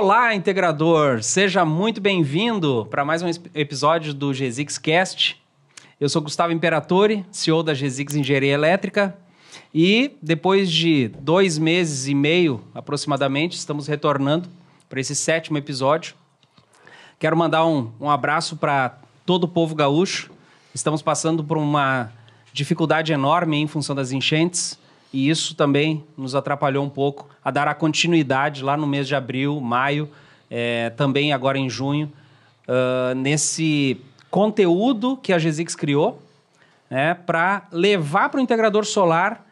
Olá, integrador! Seja muito bem-vindo para mais um episódio do GZix Cast. Eu sou Gustavo Imperatori, CEO da GZix Engenharia Elétrica, e depois de 2 meses e meio, aproximadamente, estamos retornando para esse 7º episódio. Quero mandar um abraço para todo o povo gaúcho. Estamos passando por uma dificuldade enorme em função das enchentes, e isso também nos atrapalhou um pouco a dar a continuidade lá no mês de abril, maio, também agora em junho, nesse conteúdo que a GZix criou, para levar para o integrador solar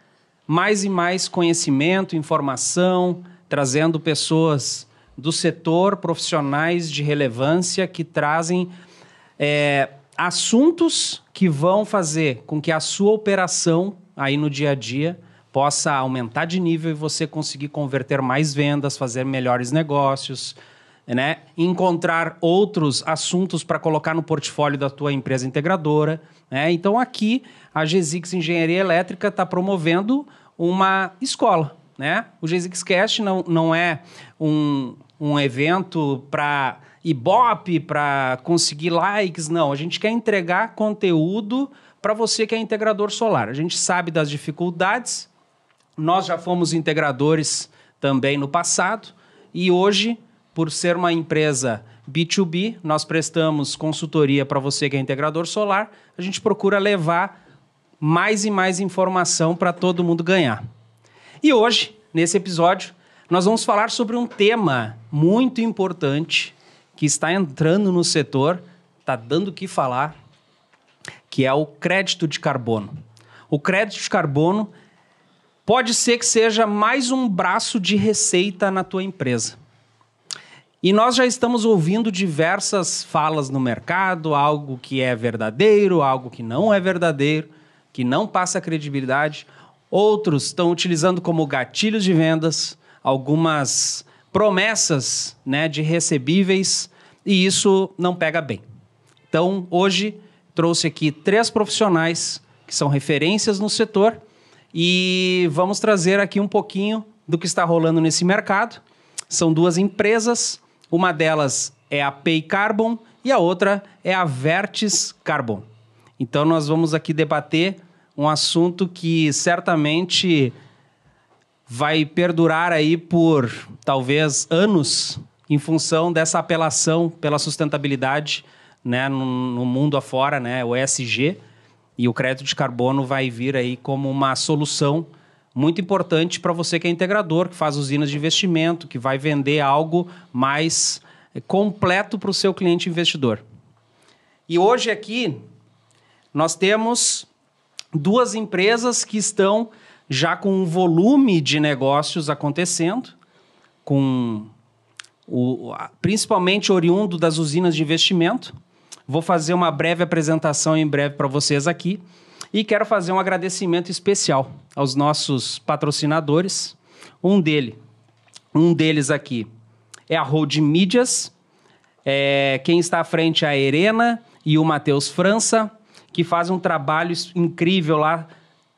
mais e mais conhecimento, informação, trazendo pessoas do setor, profissionais de relevância que trazem assuntos que vão fazer com que a sua operação aí no dia a dia possa aumentar de nível e você conseguir converter mais vendas, fazer melhores negócios, encontrar outros assuntos para colocar no portfólio da tua empresa integradora. Então aqui a GZix Engenharia Elétrica está promovendo uma escola. O GZix Cast não é um evento para Ibope, para conseguir likes, não. A gente quer entregar conteúdo para você que é integrador solar. A gente sabe das dificuldades. Nós já fomos integradores também no passado e hoje, por ser uma empresa B2B, nós prestamos consultoria para você que é integrador solar. A gente procura levar mais e mais informação para todo mundo ganhar. E hoje, nesse episódio, nós vamos falar sobre um tema muito importante que está entrando no setor, está dando o que falar, que é o crédito de carbono. O crédito de carbono pode ser que seja mais um braço de receita na tua empresa. E nós já estamos ouvindo diversas falas no mercado, algo que é verdadeiro, algo que não é verdadeiro, que não passa credibilidade. Outros estão utilizando como gatilhos de vendas algumas promessas, de recebíveis, e isso não pega bem. Então, hoje, trouxe aqui 3 profissionais que são referências no setor, e vamos trazer aqui um pouquinho do que está rolando nesse mercado. São 2 empresas, uma delas é a Pay Carbon e a outra é a Vertis Carbon. Então nós vamos aqui debater um assunto que certamente vai perdurar aí por talvez anos em função dessa apelação pela sustentabilidade, no mundo afora, o ESG. E o crédito de carbono vai vir aí como uma solução muito importante para você que é integrador, que faz usinas de investimento, que vai vender algo mais completo para o seu cliente investidor. E hoje aqui nós temos 2 empresas que estão já com um volume de negócios acontecendo, principalmente oriundo das usinas de investimento. Vou fazer uma breve apresentação em breve para vocês aqui e quero fazer um agradecimento especial aos nossos patrocinadores. Um deles aqui é a Road Mídias. Quem está à frente é a Irena e o Matheus França, que fazem um trabalho incrível lá,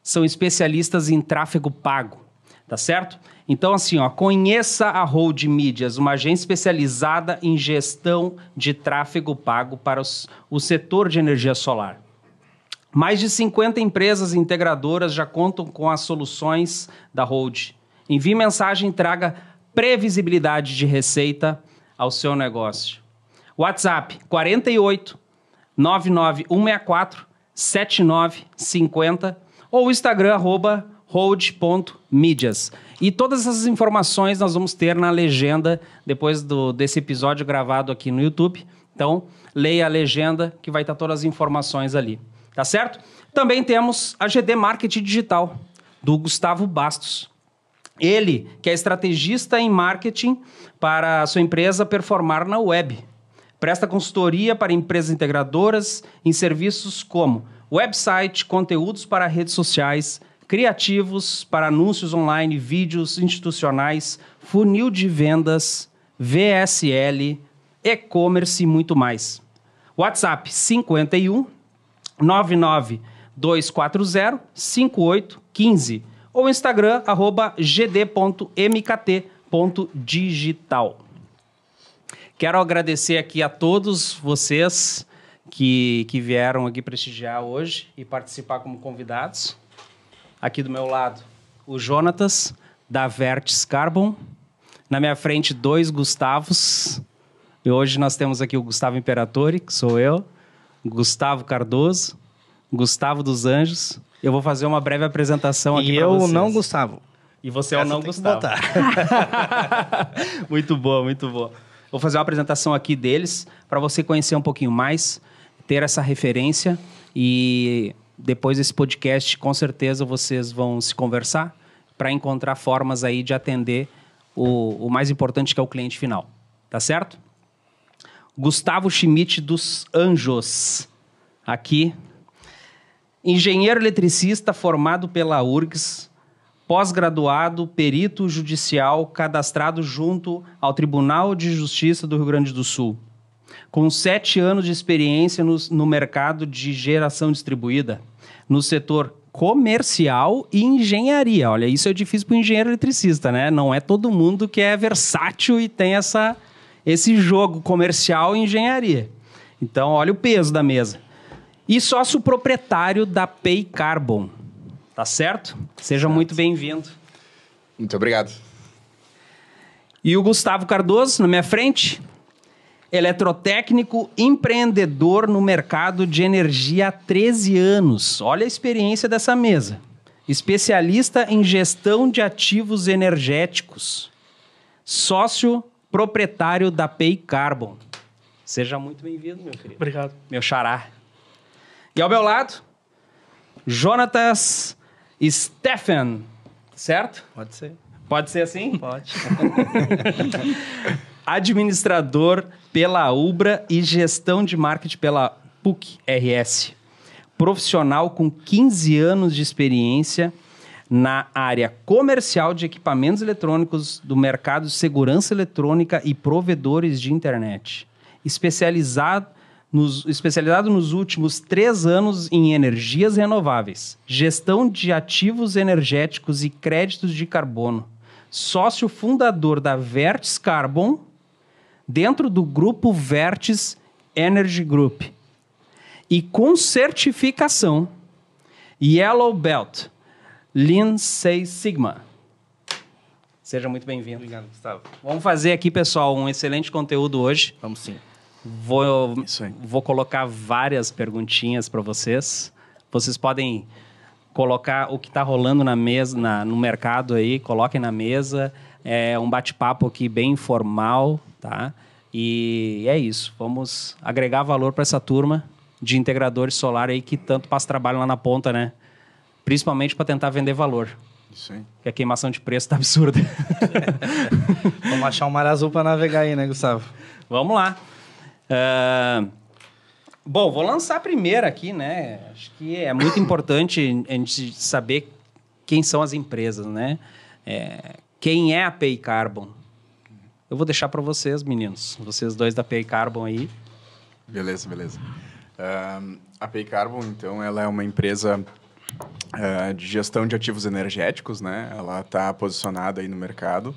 são especialistas em tráfego pago, tá certo? Então, assim, conheça a Road Mídias, uma agência especializada em gestão de tráfego pago para o setor de energia solar. Mais de 50 empresas integradoras já contam com as soluções da Road. Envie mensagem e traga previsibilidade de receita ao seu negócio. WhatsApp 48 99164 7950 ou Instagram @road.mídias. E todas essas informações nós vamos ter na legenda depois desse episódio gravado aqui no YouTube. Então, leia a legenda que vai estar todas as informações ali. Tá certo? Também temos a GD Marketing Digital, do Gustavo Bastos. Ele, que é estrategista em marketing para a sua empresa performar na web. Presta consultoria para empresas integradoras em serviços como website, conteúdos para redes sociais, criativos para anúncios online, vídeos institucionais, funil de vendas, VSL, e-commerce e muito mais. WhatsApp 51 99 240 5815 ou Instagram @gd.mkt.digital. Quero agradecer aqui a todos vocês que vieram aqui prestigiar hoje e participar como convidados. Aqui do meu lado, o Jonatas, da Vertes Carbon. Na minha frente, 2 Gustavos. E hoje nós temos aqui o Gustavo Imperatori, que sou eu, Gustavo Cardoso, Gustavo dos Anjos. Eu vou fazer uma breve apresentação aqui para vocês. E eu não, Gustavo. E você é o não, Gustavo. Muito boa, muito boa. Vou fazer uma apresentação aqui deles para você conhecer um pouquinho mais, ter essa referência e depois desse podcast, com certeza vocês vão se conversar para encontrar formas aí de atender o mais importante, que é o cliente final. Tá certo? Gustavo Schmidt dos Anjos, aqui. Engenheiro eletricista formado pela URGS, pós-graduado, perito judicial, cadastrado junto ao Tribunal de Justiça do Rio Grande do Sul. Com 7 anos de experiência no mercado de geração distribuída, no setor comercial e engenharia. Olha, isso é difícil para o engenheiro eletricista, né? Não é todo mundo que é versátil e tem esse jogo comercial e engenharia. Então, olha o peso da mesa. E sócio proprietário da Pay Carbon. Tá certo? Seja muito bem-vindo. Muito obrigado. E o Gustavo Cardoso, na minha frente, eletrotécnico, empreendedor no mercado de energia há 13 anos. Olha a experiência dessa mesa. Especialista em gestão de ativos energéticos. Sócio proprietário da Pay Carbon. Seja muito bem-vindo, meu querido. Obrigado. Meu xará. E ao meu lado, Jonatas Stephan, certo? Pode ser. Pode ser assim? Pode. Administrador pela Ubra e gestão de marketing pela PUC-RS. Profissional com 15 anos de experiência na área comercial de equipamentos eletrônicos do mercado de segurança eletrônica e provedores de internet. Especializado nos últimos 3 anos em energias renováveis, gestão de ativos energéticos e créditos de carbono. Sócio fundador da Vertes Carbon, dentro do grupo Vertes Energy Group. E com certificação Yellow Belt, Lean Six Sigma. Seja muito bem-vindo. Obrigado, Gustavo. Vamos fazer aqui, pessoal, um excelente conteúdo hoje. Vamos sim. Vou colocar várias perguntinhas para vocês. Vocês podem colocar o que está rolando na mesa, no mercado aí, coloquem na mesa. É um bate-papo aqui bem informal, tá? E é isso. Vamos agregar valor para essa turma de integradores solar aí que tanto passa trabalho lá na ponta, né? Principalmente para tentar vender valor. Isso aí. Porque a queimação de preço tá absurda. Vamos achar um mar azul para navegar aí, né, Gustavo? Vamos lá. Bom, vou lançar primeiro aqui, né? Acho que é muito importante a gente saber quem são as empresas, né? Quem é a Pay Carbon? Eu vou deixar para vocês, meninos. Vocês 2 da Pay Carbon aí. Beleza. A Pay Carbon, então, ela é uma empresa de gestão de ativos energéticos, né? Ela está posicionada aí no mercado.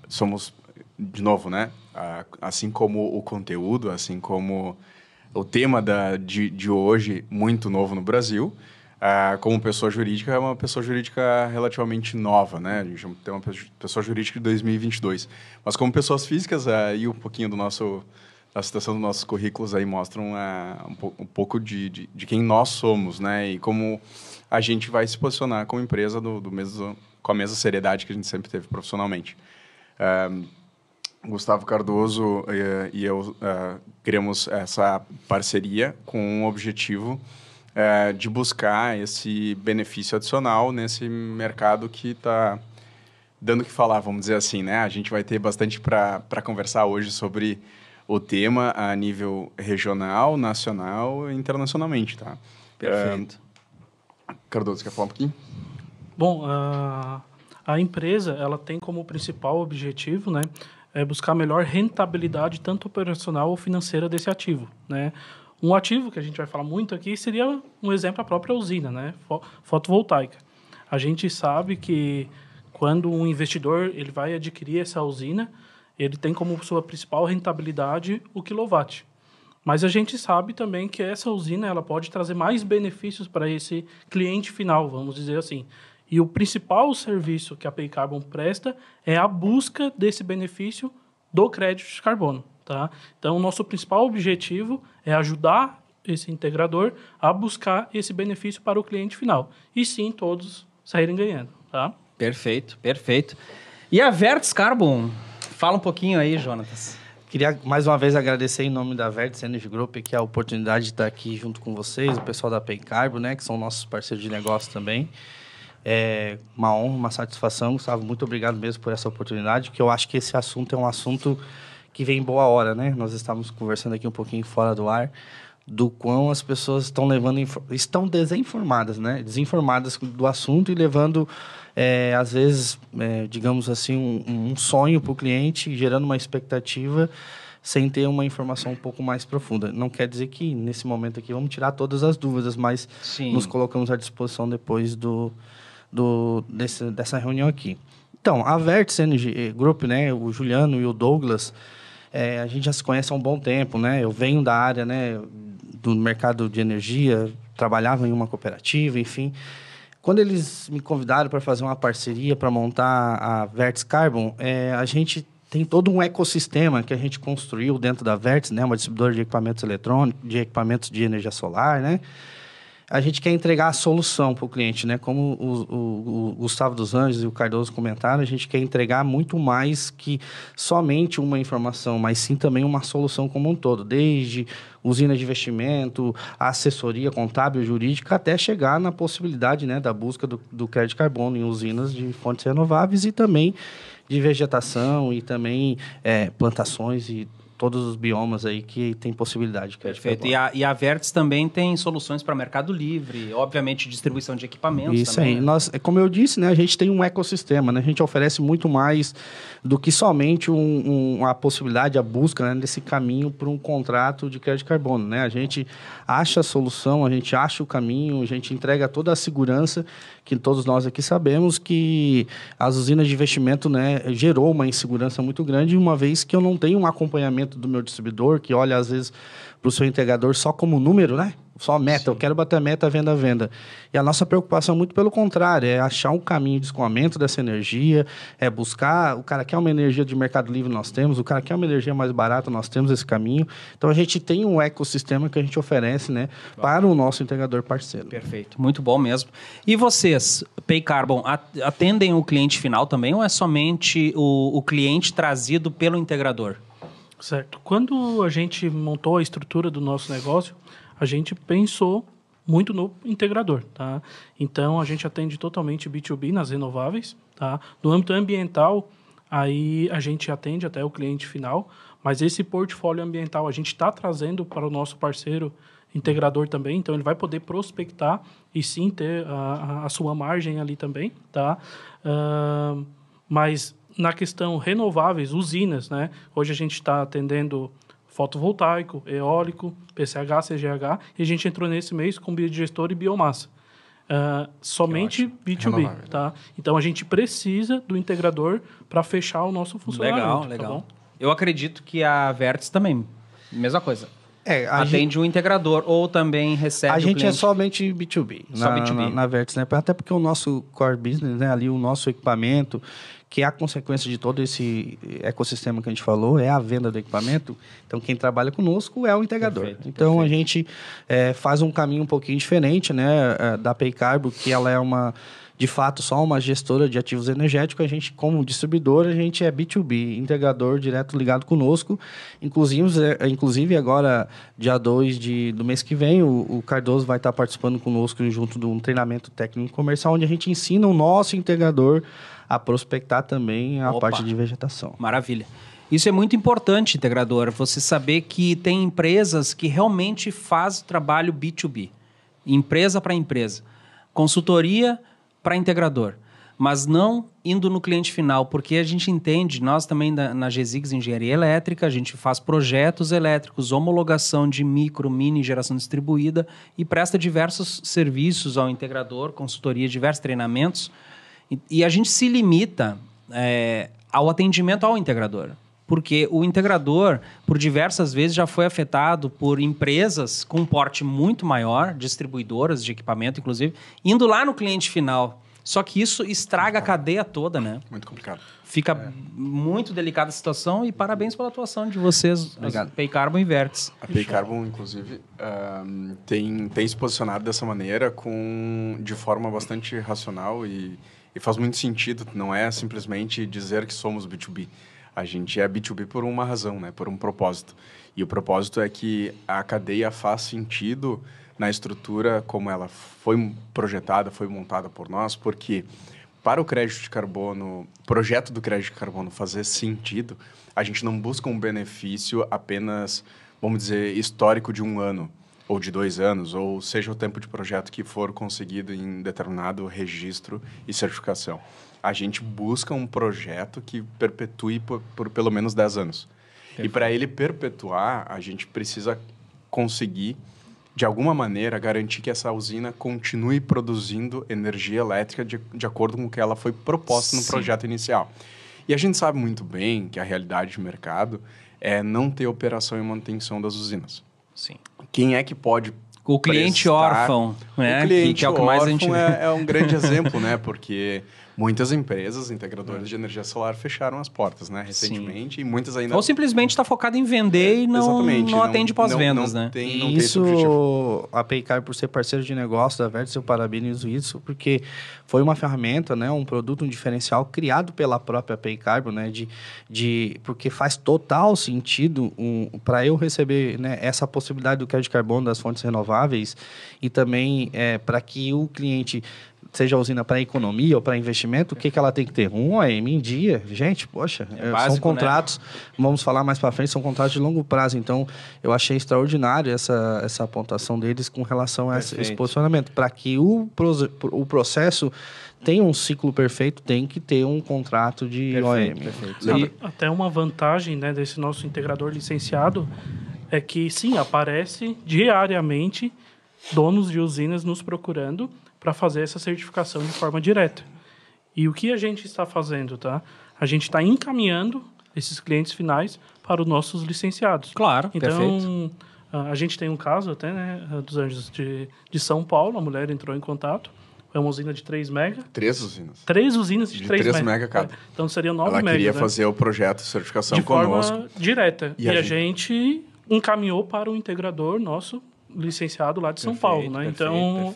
Somos, de novo, né? Assim como o conteúdo, assim como o tema de hoje, muito novo no Brasil, como pessoa jurídica, é uma pessoa jurídica relativamente nova, né? A gente tem uma pessoa jurídica de 2022. Mas como pessoas físicas, aí um pouquinho a situação dos nossos currículos aí mostram um pouco de quem nós somos, né? E como a gente vai se posicionar como empresa com a mesma seriedade que a gente sempre teve profissionalmente. Gustavo Cardoso e eu criamos essa parceria com o objetivo de buscar esse benefício adicional nesse mercado que está dando o que falar, vamos dizer assim, né? A gente vai ter bastante para conversar hoje sobre o tema a nível regional, nacional e internacionalmente, tá? Perfeito. Cardoso, quer falar um pouquinho? Bom, a empresa ela tem como principal objetivo, né, buscar melhor rentabilidade tanto operacional ou financeira desse ativo, né? Um ativo que a gente vai falar muito aqui seria um exemplo a própria usina, né, fotovoltaica. A gente sabe que quando um investidor ele vai adquirir essa usina, ele tem como sua principal rentabilidade o quilowatt. Mas a gente sabe também que essa usina ela pode trazer mais benefícios para esse cliente final, vamos dizer assim. E o principal serviço que a Pay Carbon presta é a busca desse benefício do crédito de carbono. Tá? Então, o nosso principal objetivo é ajudar esse integrador a buscar esse benefício para o cliente final. E sim, todos saírem ganhando. Tá? Perfeito, perfeito. E a Vertes Carbon? Fala um pouquinho aí, Jonatas. Queria mais uma vez agradecer em nome da Vertes Energy Group que é a oportunidade de estar aqui junto com vocês, o pessoal da Pay Carbon, né, que são nossos parceiros de negócio também. É uma honra, uma satisfação, Gustavo. Muito obrigado mesmo por essa oportunidade, que eu acho que esse assunto é um assunto que vem em boa hora, né? Nós estávamos conversando aqui um pouquinho fora do ar, do quão as pessoas estão desinformadas, né? Desinformadas do assunto e levando, às vezes, digamos assim, um sonho para o cliente, gerando uma expectativa sem ter uma informação um pouco mais profunda. Não quer dizer que, nesse momento aqui, vamos tirar todas as dúvidas, mas sim, nos colocamos à disposição depois dessa reunião aqui. Então, a Vertes Energy Group, né? O Juliano e o Douglas, a gente já se conhece há um bom tempo, né? Eu venho da área, né, do mercado de energia, trabalhava em uma cooperativa, enfim. Quando eles me convidaram para fazer uma parceria para montar a Vertes Carbon, a gente tem todo um ecossistema que a gente construiu dentro da Vertes, né, uma distribuidora de equipamentos eletrônicos, de equipamentos de energia solar, né? A gente quer entregar a solução para o cliente, né? Como o Gustavo dos Anjos e o Cardoso comentaram, a gente quer entregar muito mais que somente uma informação, mas sim também uma solução como um todo, desde usina de investimento, a assessoria contábil, jurídica, até chegar na possibilidade, né, da busca do crédito de carbono em usinas de fontes renováveis e também de vegetação e também plantações e todos os biomas aí que tem possibilidade de crédito. Perfeito. E a Vertes também tem soluções para Mercado Livre, obviamente distribuição de equipamentos. Isso também, aí. né? Nós, como eu disse, né, a gente tem um ecossistema, né? A gente oferece muito mais do que somente a possibilidade, a busca, né, desse caminho para um contrato de crédito de carbono, né? A gente acha a solução, a gente acha o caminho, a gente entrega toda a segurança que todos nós aqui sabemos que as usinas de investimento, né, gerou uma insegurança muito grande, uma vez que eu não tenho um acompanhamento do meu distribuidor, que olha, às vezes, para o seu integrador só como número, né? Só meta, sim, eu quero bater a meta, venda. E a nossa preocupação, muito pelo contrário, é achar um caminho de escoamento dessa energia, é buscar, o cara quer uma energia de Mercado Livre, nós temos, o cara quer uma energia mais barata, nós temos esse caminho. Então, a gente tem um ecossistema que a gente oferece, né, para o nosso integrador parceiro. Perfeito, muito bom mesmo. E vocês, Pay Carbon, atendem o cliente final também ou é somente o cliente trazido pelo integrador? Certo. Quando a gente montou a estrutura do nosso negócio, a gente pensou muito no integrador, tá? Então, a gente atende totalmente B2B nas renováveis, tá? No âmbito ambiental, aí a gente atende até o cliente final, mas esse portfólio ambiental a gente está trazendo para o nosso parceiro integrador também, então ele vai poder prospectar e sim ter a sua margem ali também, tá? Mas na questão renováveis, usinas, né? Hoje a gente está atendendo fotovoltaico, eólico, PCH, CGH, e a gente entrou nesse mês com biodigestor e biomassa. Somente B2B, tá? Então, a gente precisa do integrador para fechar o nosso funcionamento. Legal. Tá bom? Eu acredito que a Vertes também, mesma coisa. Atende o integrador ou também recebe o cliente? A gente é somente B2B. Só B2B. Na Vertes, né? Até porque o nosso core business, né? Ali o nosso equipamento, que é a consequência de todo esse ecossistema que a gente falou, é a venda do equipamento. Então, quem trabalha conosco é o integrador. Perfeito. A gente faz um caminho um pouquinho diferente, né, da Pay Carbon, que ela é de fato, só uma gestora de ativos energéticos. A gente, como distribuidor, a gente é B2B, integrador direto ligado conosco. Inclusive agora, dia 2 do mês que vem, o Cardoso vai estar participando conosco junto de um treinamento técnico comercial, onde a gente ensina o nosso integrador a prospectar também a parte de vegetação. Maravilha. Isso é muito importante, integrador, você saber que tem empresas que realmente fazem trabalho B2B. Empresa para empresa. Consultoria para integrador. Mas não indo no cliente final, porque a gente entende, nós também na GESIGS Engenharia Elétrica, a gente faz projetos elétricos, homologação de micro, mini geração distribuída e presta diversos serviços ao integrador, consultoria, diversos treinamentos. E a gente se limita ao atendimento ao integrador. Porque o integrador, por diversas vezes, já foi afetado por empresas com um porte muito maior, distribuidoras de equipamento, inclusive, indo lá no cliente final. Só que isso estraga a cadeia toda, né? Muito complicado. Fica muito delicada a situação e parabéns pela atuação de vocês, Pay Carbon e Vertex. A Pay Carbon, inclusive, tem se posicionado dessa maneira de forma bastante racional e faz muito sentido. Não é simplesmente dizer que somos B2B. A gente é B2B por uma razão, né? Por um propósito. E o propósito é que a cadeia faz sentido na estrutura como ela foi projetada, foi montada por nós, porque para o crédito de carbono, projeto do crédito de carbono fazer sentido, a gente não busca um benefício apenas, vamos dizer, histórico de 1 ano, ou de 2 anos, ou seja o tempo de projeto que for conseguido em determinado registro e certificação. A gente busca um projeto que perpetue por pelo menos 10 anos. Perfeito. E para ele perpetuar, a gente precisa conseguir, de alguma maneira, garantir que essa usina continue produzindo energia elétrica de acordo com o que ela foi proposta no projeto inicial. E a gente sabe muito bem que a realidade de mercado é não ter operação e manutenção das usinas. Sim. Quem é que pode o cliente órfão, né? O cliente que é o que mais a gente vê. É um grande exemplo, né? Porque muitas empresas integradoras de energia solar fecharam as portas, né? Recentemente. Sim. E muitas ainda... Ou simplesmente está focado em vender e não atende pós-vendas, né? Tem isso, a Paycar, por ser parceiro de negócio da Vertex, eu parabenizo isso, porque foi uma ferramenta, né? Um produto, um diferencial criado pela própria Paycar, né? Porque faz total sentido para eu receber, né, essa possibilidade do crédito de carbono das fontes renováveis e também para que o cliente, seja a usina para economia ou para investimento, o que ela tem que ter? Um OEM em dia. Gente, poxa, básico, são contratos, né? Vamos falar mais para frente, são contratos de longo prazo. Então, eu achei extraordinário essa apontação deles com relação a esse posicionamento. Para que o processo tenha um ciclo perfeito, tem que ter um contrato de OEM. E até uma vantagem, né, desse nosso integrador licenciado é que, sim, aparece diariamente donos de usinas nos procurando para fazer essa certificação de forma direta. E o que a gente está fazendo, tá? A gente está encaminhando esses clientes finais para os nossos licenciados. Claro, então, perfeito. A gente tem um caso até, né, dos Anjos de São Paulo, a mulher entrou em contato, é uma usina de 3 mega. 3 usinas. 3 usinas de 3 mega cada. Então, seriam 9 megas. Ela queria fazer o projeto de certificação de conosco. Forma direta. E a gente encaminhou para o integrador nosso, licenciado lá de São Paulo, né? Então,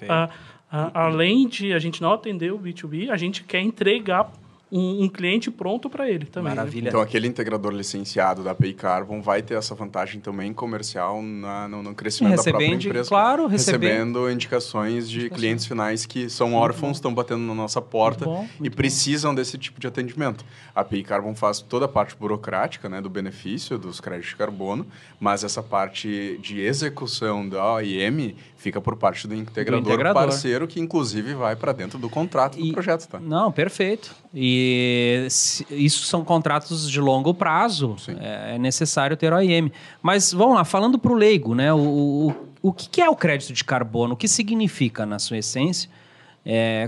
além de a gente não atender o B2B, a gente quer entregar um cliente pronto para ele também. Maravilha. Né? Então, aquele integrador licenciado da Pay Carbon vai ter essa vantagem também comercial no crescimento da própria empresa. Claro, recebendo indicações de clientes finais que são órfãos, estão batendo na nossa porta e precisam desse tipo de atendimento. A Pay Carbon faz toda a parte burocrática, né, do benefício dos créditos de carbono, mas essa parte de execução da OEM fica por parte do integrador parceiro, que inclusive vai para dentro do contrato do projeto. Tá? Não, perfeito. E isso são contratos de longo prazo, é necessário ter OEM. Mas vamos lá, falando para o leigo, né? O que é o crédito de carbono? O que significa na sua essência?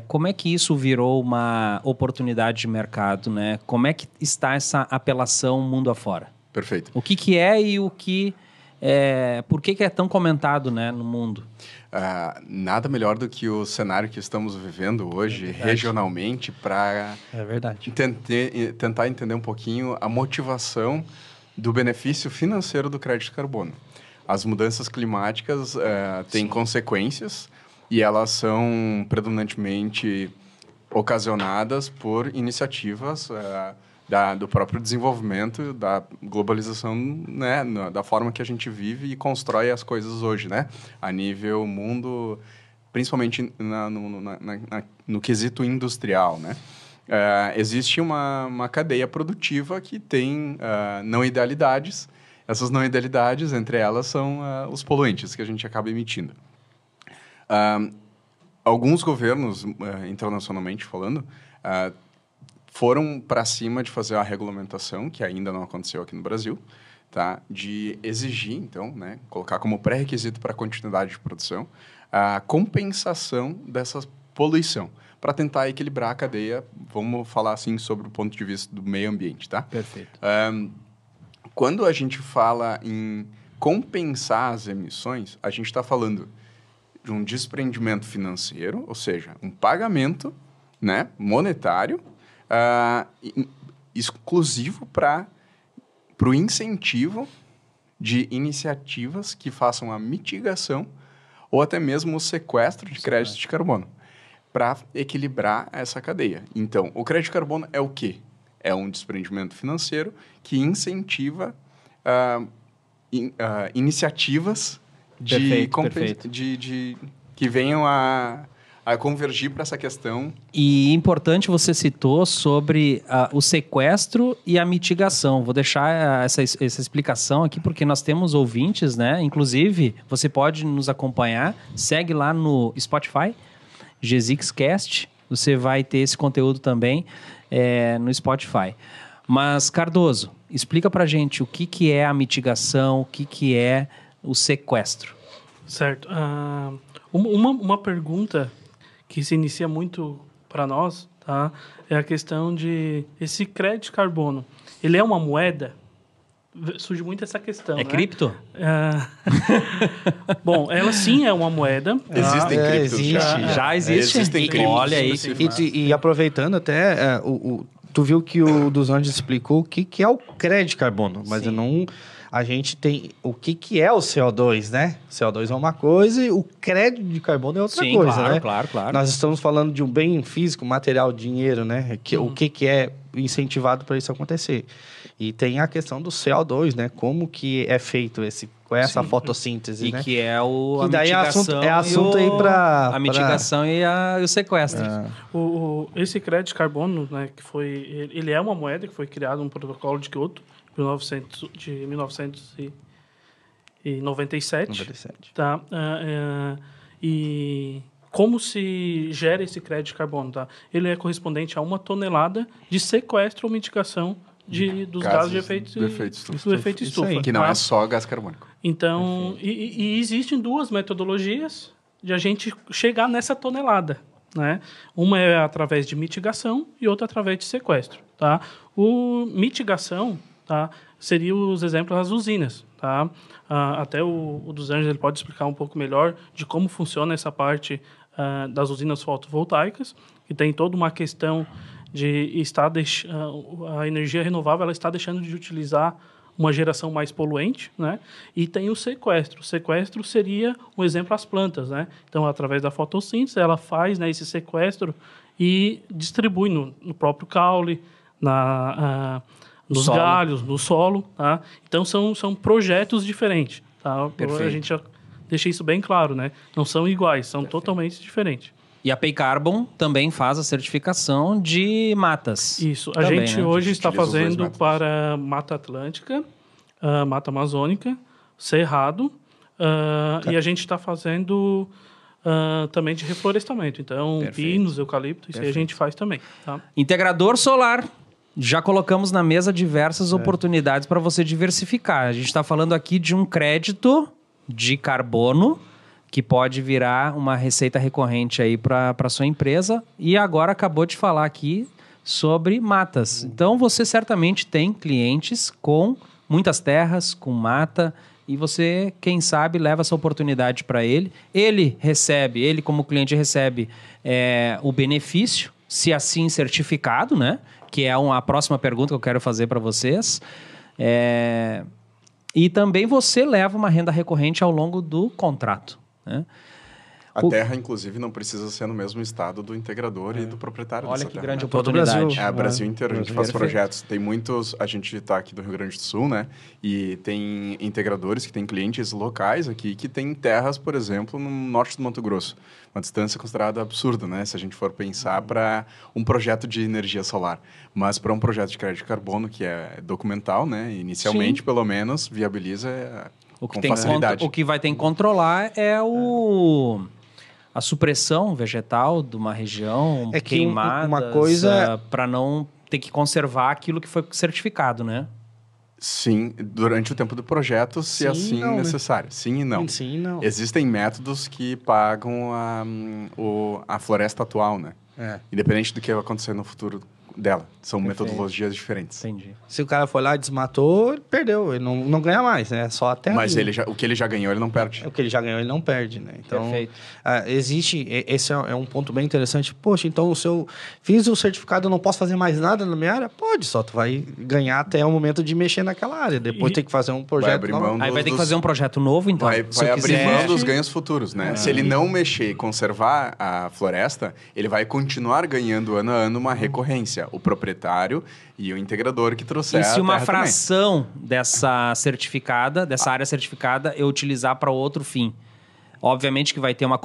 Como é que isso virou uma oportunidade de mercado, né? Como é que está essa apelação mundo afora? Perfeito. O que é e o que... por que é tão comentado, né, no mundo? Nada melhor do que o cenário que estamos vivendo hoje, regionalmente, para tentar entender um pouquinho a motivação do benefício financeiro do crédito de carbono. As mudanças climáticas têm consequências e elas são predominantemente ocasionadas por iniciativas do próprio desenvolvimento, da globalização, né, da forma que a gente vive e constrói as coisas hoje, né, a nível mundo, principalmente no quesito industrial, né. Existe uma cadeia produtiva que tem não idealidades. Essas não idealidades, entre elas, são os poluentes que a gente acaba emitindo. Alguns governos, internacionalmente falando, foram para cima de fazer a regulamentação, que ainda não aconteceu aqui no Brasil, tá? De exigir, então, né, colocar como pré-requisito para a continuidade de produção, a compensação dessa poluição, para tentar equilibrar a cadeia, vamos falar assim sobre o ponto de vista do meio ambiente, tá? Perfeito. quando a gente fala em compensar as emissões, a gente está falando de um desprendimento financeiro, ou seja, um pagamento, né, monetário, exclusivo para o incentivo de iniciativas que façam a mitigação ou até mesmo o sequestro de créditos de carbono, para equilibrar essa cadeia. Então, o crédito de carbono é o quê? É um desprendimento financeiro que incentiva iniciativas Perfeito. que venham a convergir para essa questão. E importante, você citou sobre o sequestro e a mitigação. Vou deixar essa explicação aqui, porque nós temos ouvintes, né? Inclusive, você pode nos acompanhar. Segue lá no Spotify, GZixCast. Você vai ter esse conteúdo também no Spotify. Mas, Cardoso, explica pra gente o que é a mitigação, o que é o sequestro. Certo. Uma pergunta que se inicia muito para nós, tá? É a questão de esse crédito de carbono. Ele é uma moeda? Surge muito essa questão, né? Cripto? Bom, ela sim é uma moeda. Existem criptos já existe. Existem criptos. Olha aí. E aproveitando até, tu viu que o dos Anjos explicou o que é o crédito de carbono, mas a gente tem o que é o CO2, né? CO2 é uma coisa e o crédito de carbono é outra coisa, claro, né? Claro. Nós estamos falando de um bem físico, material, dinheiro, né? O que é incentivado para isso acontecer. E tem a questão do CO2, né? Como que é feito com essa fotossíntese, né? E que é a daí mitigação. é assunto aí para a mitigação e o sequestro. Esse crédito de carbono, né? Ele é uma moeda que foi criado no protocolo de Kyoto de 1997. Tá? E como se gera esse crédito de carbono? Tá? Ele é correspondente a 1 tonelada de sequestro ou mitigação dos gases de efeito estufa. Que não é só gás carbônico. Então, e existem duas metodologias de a gente chegar nessa tonelada. Né? Uma é através de mitigação e outra através de sequestro. Tá? Mitigação, tá, seria os exemplos das usinas. Tá? Até o dos Anjos ele pode explicar um pouco melhor de como funciona essa parte das usinas fotovoltaicas, que tem toda uma questão de a energia renovável ela está deixando de utilizar uma geração mais poluente, né? E tem o sequestro. O sequestro seria um exemplo as plantas, né? Então, através da fotossíntese, ela faz, né, esse sequestro e distribui no próprio caule, nos galhos, no solo, tá? Então, são projetos diferentes, tá? A gente já deixa isso bem claro, né? Não são iguais, são totalmente diferentes. E a Paycarbon também faz a certificação de matas. Isso. A gente hoje está fazendo para Mata Atlântica, Mata Amazônica, Cerrado, e a gente está fazendo também de reflorestamento. Então, pinos, eucalipto, isso aí a gente faz também. Tá? Integrador solar. Já colocamos na mesa diversas oportunidades para você diversificar. A gente está falando aqui de um crédito de carbono que pode virar uma receita recorrente aí para a sua empresa. E agora acabou de falar aqui sobre matas. Então, você certamente tem clientes com muitas terras, com mata, e você, quem sabe, leva essa oportunidade para ele. Ele como cliente recebe o benefício, se assim certificado, né? Que é a próxima pergunta que eu quero fazer para vocês. E também você leva uma renda recorrente ao longo do contrato. Né? A terra, inclusive, não precisa ser no mesmo estado do integrador e do proprietário dessa terra. Olha que grande né? oportunidade. O Brasil inteiro, a gente faz projetos. Tem muitos, a gente está aqui do Rio Grande do Sul, né? E tem integradores que têm clientes locais aqui que têm terras, por exemplo, no norte do Mato Grosso. Uma distância considerada absurda, né? Se a gente for pensar para um projeto de energia solar. Mas para um projeto de crédito de carbono, que é documental, né? Inicialmente, pelo menos, viabiliza com facilidade. O que vai ter que controlar é a supressão vegetal de uma região queimada, uma coisa para não ter que conservar aquilo que foi certificado, né? Sim, durante o tempo do projeto, se assim necessário. Né? Sim e não. Sim e não. Existem métodos que pagam a floresta atual, né? Independente do que vai acontecer no futuro dela. São metodologias diferentes. Entendi. Se o cara foi lá e desmatou, ele perdeu. Ele não ganha mais, né? Só até Mas ali. o que ele já ganhou, ele não perde. O que ele já ganhou, ele não perde, né? Então, Perfeito. esse é um ponto bem interessante. Poxa, então fiz o certificado, eu não posso fazer mais nada na minha área? Pode, só tu vai ganhar até o momento de mexer naquela área. Depois tem que fazer um projeto abrir novo. mão Aí vai ter que fazer um projeto novo, então. Vai Se eu abrir quiser- mão dos ganhos futuros, né? Se ele não mexer e conservar a floresta, ele vai continuar ganhando ano a ano uma recorrência. O proprietário e o integrador que trouxer E se a uma terra também. fração dessa área certificada, eu utilizar para outro fim? Obviamente que vai ter um Existe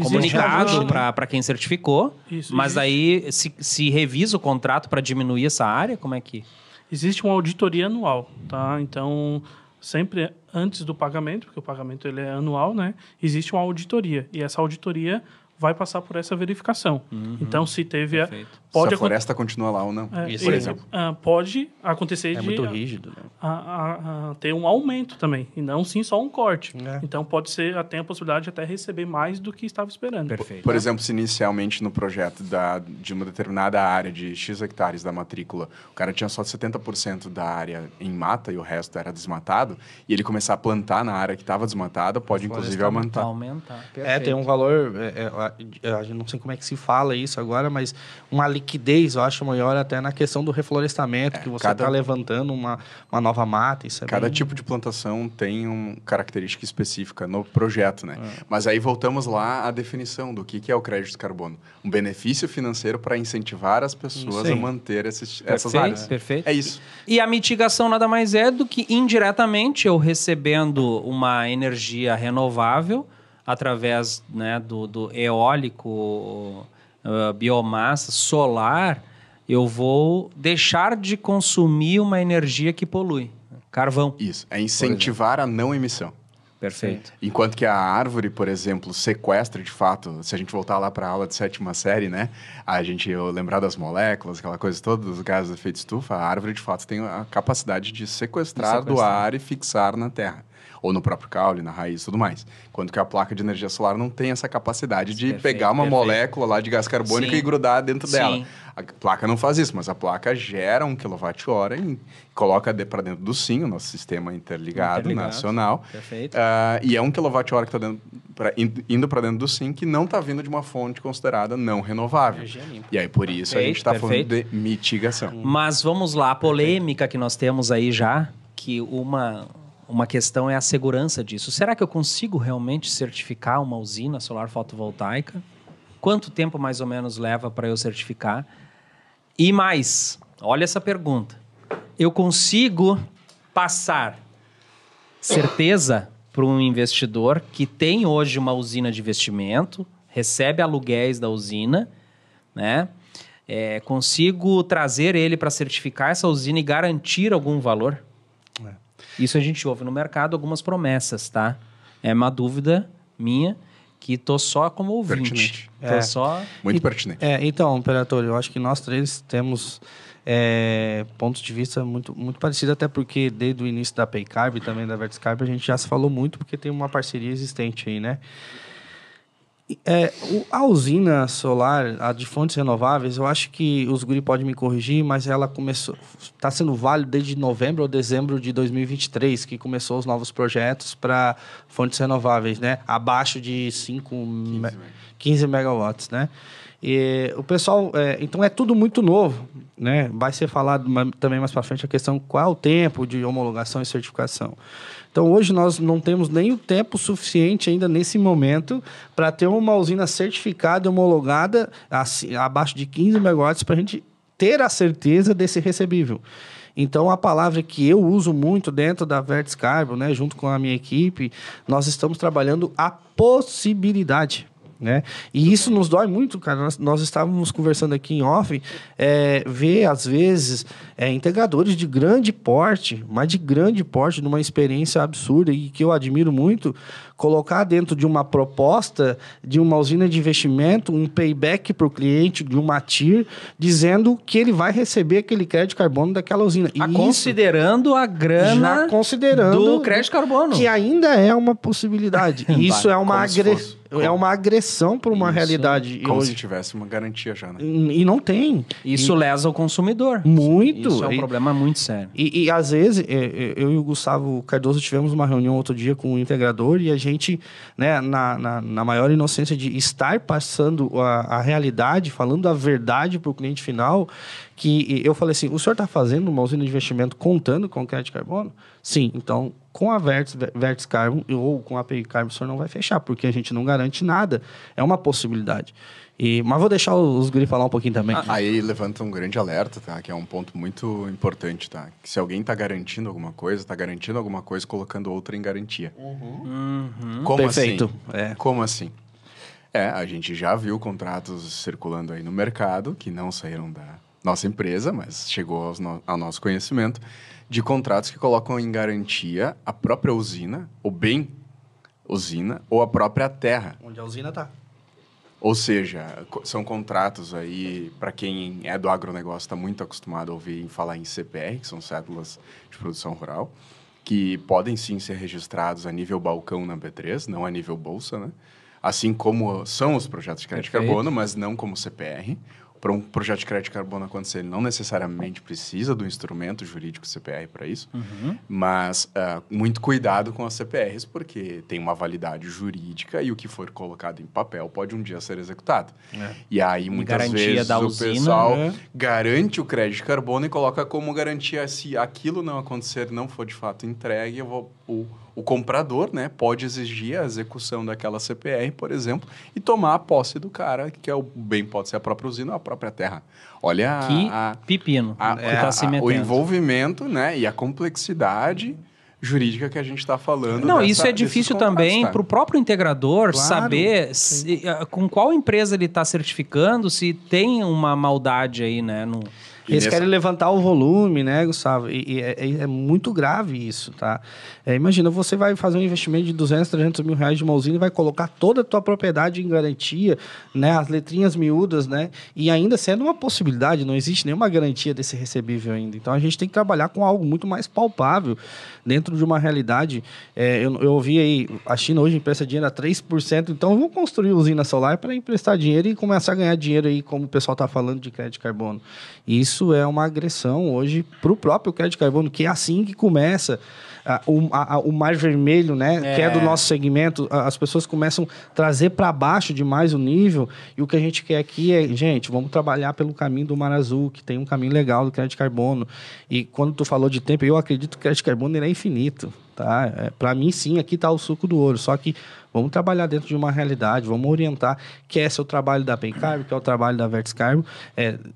comunicado uma- para quem certificou, Isso, mas existe. aí se revisa o contrato para diminuir essa área, como é que... Existe uma auditoria anual, tá? Então, sempre antes do pagamento, porque o pagamento ele é anual, né? Existe uma auditoria. E essa auditoria vai passar por essa verificação. Então, se teve... Perfeito. Se Pode a floresta continua lá ou não. Isso, por é. exemplo. pode acontecer É de muito rígido, né? ter um aumento também, e não sim só um corte. É. Então, pode ser, tem a possibilidade de até receber mais do que estava esperando. Perfeito. Por exemplo, se inicialmente no projeto de uma determinada área de X hectares da matrícula, o cara tinha só 70% da área em mata e o resto era desmatado, e ele começar a plantar na área que estava desmatada, pode inclusive aumentar. Aumentar. Tem um valor, eu não sei como é que se fala isso agora, mas uma liquidez, eu acho, maior até na questão do reflorestamento, que você está levantando uma nova mata. Isso é Cada bem... tipo de plantação tem uma característica específica no projeto, né? Mas aí voltamos lá à definição do que é o crédito de carbono. Um benefício financeiro para incentivar as pessoas Sim. a manter essas áreas. Perfeito. É isso. E a mitigação nada mais é do que indiretamente eu recebendo uma energia renovável através, né, do eólico, biomassa, solar, eu vou deixar de consumir uma energia que polui. Carvão. Isso. É incentivar a não emissão. Perfeito. Enquanto que a árvore, por exemplo, sequestra de fato, se a gente voltar lá para a aula de 7ª série, né? Eu lembrar das moléculas, aquela coisa toda, dos gases de efeito estufa, a árvore de fato tem a capacidade de sequestrar do ar e fixar na terra. Ou no próprio caule, na raiz e tudo mais. Enquanto que a placa de energia solar não tem essa capacidade de pegar uma molécula lá de gás carbônico Sim. e grudar dentro dela. Sim. A placa não faz isso, mas a placa gera 1 kWh e coloca para dentro do SIM, o nosso sistema interligado. Nacional. Perfeito. E é 1 kWh que está indo para dentro do SIM, que não está vindo de uma fonte considerada não renovável. Energia limpa. E aí, por isso, a gente está falando de mitigação. Mas vamos lá, a polêmica que nós temos aí já, que uma questão é a segurança disso. Será que eu consigo realmente certificar uma usina solar fotovoltaica? Quanto tempo mais ou menos leva para eu certificar? E mais, olha essa pergunta. Eu consigo passar certeza para um investidor que tem hoje uma usina de investimento, recebe aluguéis da usina, né? Consigo trazer ele para certificar essa usina e garantir algum valor? Isso a gente ouve no mercado, algumas promessas, tá? É uma dúvida minha que tô só como ouvinte. Pertinente. Muito pertinente. Então, Imperator, eu acho que nós três temos pontos de vista muito, muito parecidos, até porque desde o início da Paycarb e também da Vertiscarb a gente já se falou muito, porque tem uma parceria existente aí, né? A usina solar, a de fontes renováveis, eu acho que os guri podem me corrigir, mas ela está sendo válida desde novembro ou dezembro de 2023, que começou os novos projetos para fontes renováveis, né? Abaixo de 15 megawatts, né? E o pessoal, então é tudo muito novo, né? Vai ser falado também mais para frente a questão qual é o tempo de homologação e certificação. Então, hoje nós não temos nem o tempo suficiente ainda nesse momento para ter uma usina certificada e homologada abaixo de 15 megawatts para a gente ter a certeza desse recebível. Então, a palavra que eu uso muito dentro da Vertiscarb, né, junto com a minha equipe, nós estamos trabalhando a possibilidade. Né? E isso nos dói muito, cara. Nós estávamos conversando aqui em off, ver às vezes integradores de grande porte, mas de grande porte, numa experiência absurda e que eu admiro muito, colocar dentro de uma proposta de uma usina de investimento, um payback para o cliente de uma TIR, dizendo que ele vai receber aquele crédito de carbono daquela usina. E considerando a grana já considerando do crédito de carbono. Que ainda é uma possibilidade. E isso é uma agressão. É uma agressão para uma realidade. Como hoje. se tivesse uma garantia já, né? E não tem. Isso lesa o consumidor. Muito. Isso é um problema muito sério. E às vezes, eu e o Gustavo Cardoso tivemos uma reunião outro dia com o integrador e a gente, né, na maior inocência de estar passando a realidade, falando a verdade para o cliente final, que eu falei assim, o senhor está fazendo uma usina de investimento contando com o crédito de carbono? Sim, então com a Vertes Carbon ou com a API Carbon o senhor não vai fechar, porque a gente não garante nada. É uma possibilidade. Mas vou deixar os guri falar um pouquinho também. Aí levanta um grande alerta, tá? Que é um ponto muito importante, tá? Que se alguém está garantindo alguma coisa colocando outra em garantia. Como Perfeito. assim? Como assim? A gente já viu contratos circulando aí no mercado, que não saíram da nossa empresa, mas chegou ao nosso conhecimento, de contratos que colocam em garantia a própria usina, o bem usina, ou a própria terra. Onde a usina está. Ou seja, são contratos aí, para quem é do agronegócio, está muito acostumado a ouvir falar em CPR, que são cédulas de produção rural, que podem sim ser registrados a nível balcão na B3, não a nível bolsa, né? Assim como são os projetos de crédito de carbono, mas não como CPR. Para um projeto de crédito de carbono acontecer, ele não necessariamente precisa do instrumento jurídico CPR para isso, mas muito cuidado com as CPRs, porque tem uma validade jurídica e o que for colocado em papel pode um dia ser executado. E aí, muitas vezes, o pessoal garante o crédito de carbono e coloca como garantia, se aquilo não acontecer, não for de fato entregue, o comprador, né, pode exigir a execução daquela CPR, por exemplo, e tomar a posse do cara, que é o bem pode ser a própria usina ou a própria terra. Olha pepino que tá se metendo. O envolvimento, né, e a complexidade jurídica que a gente está falando. Não, isso é difícil também para o próprio integrador saber com qual empresa ele está certificando, se tem uma maldade aí, né, Eles querem levantar o volume, né, Gustavo? E é muito grave isso, tá? Imagina, você vai fazer um investimento de 200, 300 mil reais de uma usina e vai colocar toda a tua propriedade em garantia, né? As letrinhas miúdas, né? E ainda sendo uma possibilidade, não existe nenhuma garantia desse recebível ainda. Então, a gente tem que trabalhar com algo muito mais palpável dentro de uma realidade. Eu ouvi aí, a China hoje empresta dinheiro a 3%, então vamos construir usina solar para emprestar dinheiro e começar a ganhar dinheiro aí, como o pessoal está falando de crédito de carbono. Isso é uma agressão hoje para o próprio crédito de carbono, que é assim que começa o mar vermelho, né? Que é do nosso segmento. As pessoas começam a trazer para baixo demais o nível, e o que a gente quer aqui é, gente, vamos trabalhar pelo caminho do Mar Azul, que tem um caminho legal do crédito de carbono. E quando tu falou de tempo, eu acredito que o crédito de carbono ele é infinito. Tá? Para mim, sim, aqui está o suco do ouro. Só que vamos trabalhar dentro de uma realidade, vamos orientar, que esse é o trabalho da API Carbon, que é o trabalho da Vertes Carbon,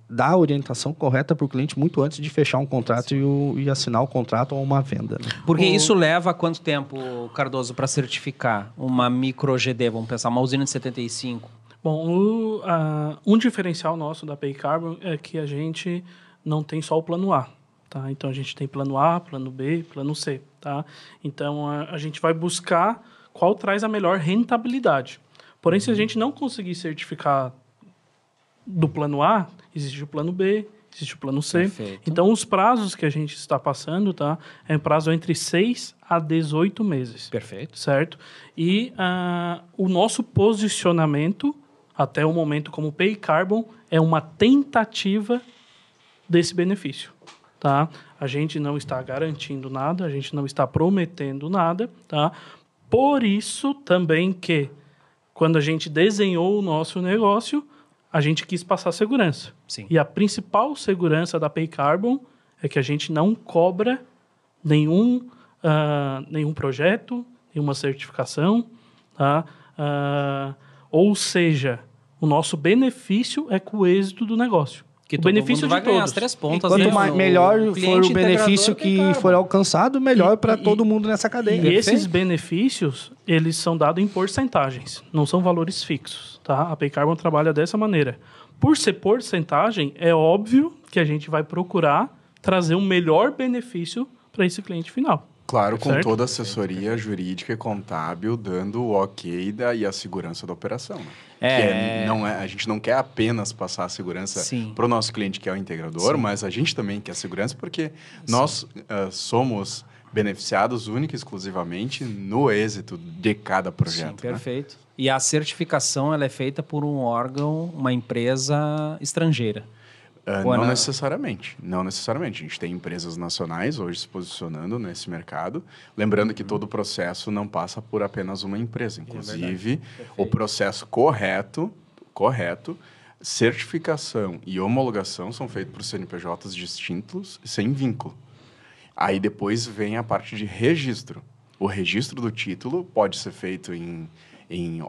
dar a orientação correta para o cliente muito antes de fechar um contrato e assinar o contrato ou uma venda. Né? Porque isso leva quanto tempo, Cardoso, para certificar uma micro GD? Vamos pensar, uma usina de 75? Bom, um diferencial nosso da API Carbon é que a gente não tem só o plano A. Tá? Então, a gente tem plano A, plano B, plano C. Tá? Então, a gente vai buscar qual traz a melhor rentabilidade. Porém, se a gente não conseguir certificar do plano A, existe o plano B, existe o plano C. Perfeito. Então, os prazos que a gente está passando, tá? É um prazo entre 6 a 18 meses. Perfeito. Certo? E o nosso posicionamento, até o momento como Pay Carbon, é uma tentativa desse benefício. Tá? A gente não está garantindo nada, a gente não está prometendo nada, tá? Por isso também que, quando a gente desenhou o nosso negócio, a gente quis passar segurança. Sim. E a principal segurança da Pay Carbon é que a gente não cobra nenhum projeto, nenhuma certificação, tá? Ou seja, o nosso benefício é com o êxito do negócio. Que o benefício vai de ganhar todos. as 3 pontas. Quanto melhor for o benefício que for alcançado, melhor para todo mundo nessa cadeia. E esses benefícios, eles são dados em porcentagens, não são valores fixos. Tá? A Pay Carbon trabalha dessa maneira. Por ser porcentagem, é óbvio que a gente vai procurar trazer um melhor benefício para esse cliente final. Claro, com certo? toda a assessoria jurídica e contábil dando o ok e a segurança da operação. Né? A gente não quer apenas passar a segurança para o nosso cliente, que é o integrador, mas a gente também quer segurança, porque nós somos beneficiados única e exclusivamente no êxito de cada projeto. Sim, perfeito. E a certificação ela é feita por um órgão, uma empresa estrangeira? Não necessariamente. Não necessariamente. A gente tem empresas nacionais hoje se posicionando nesse mercado. Lembrando que todo o processo não passa por apenas uma empresa. Inclusive, o processo correto, certificação e homologação são feitos por CNPJs distintos e sem vínculo. Aí depois vem a parte de registro. O registro do título pode ser feito em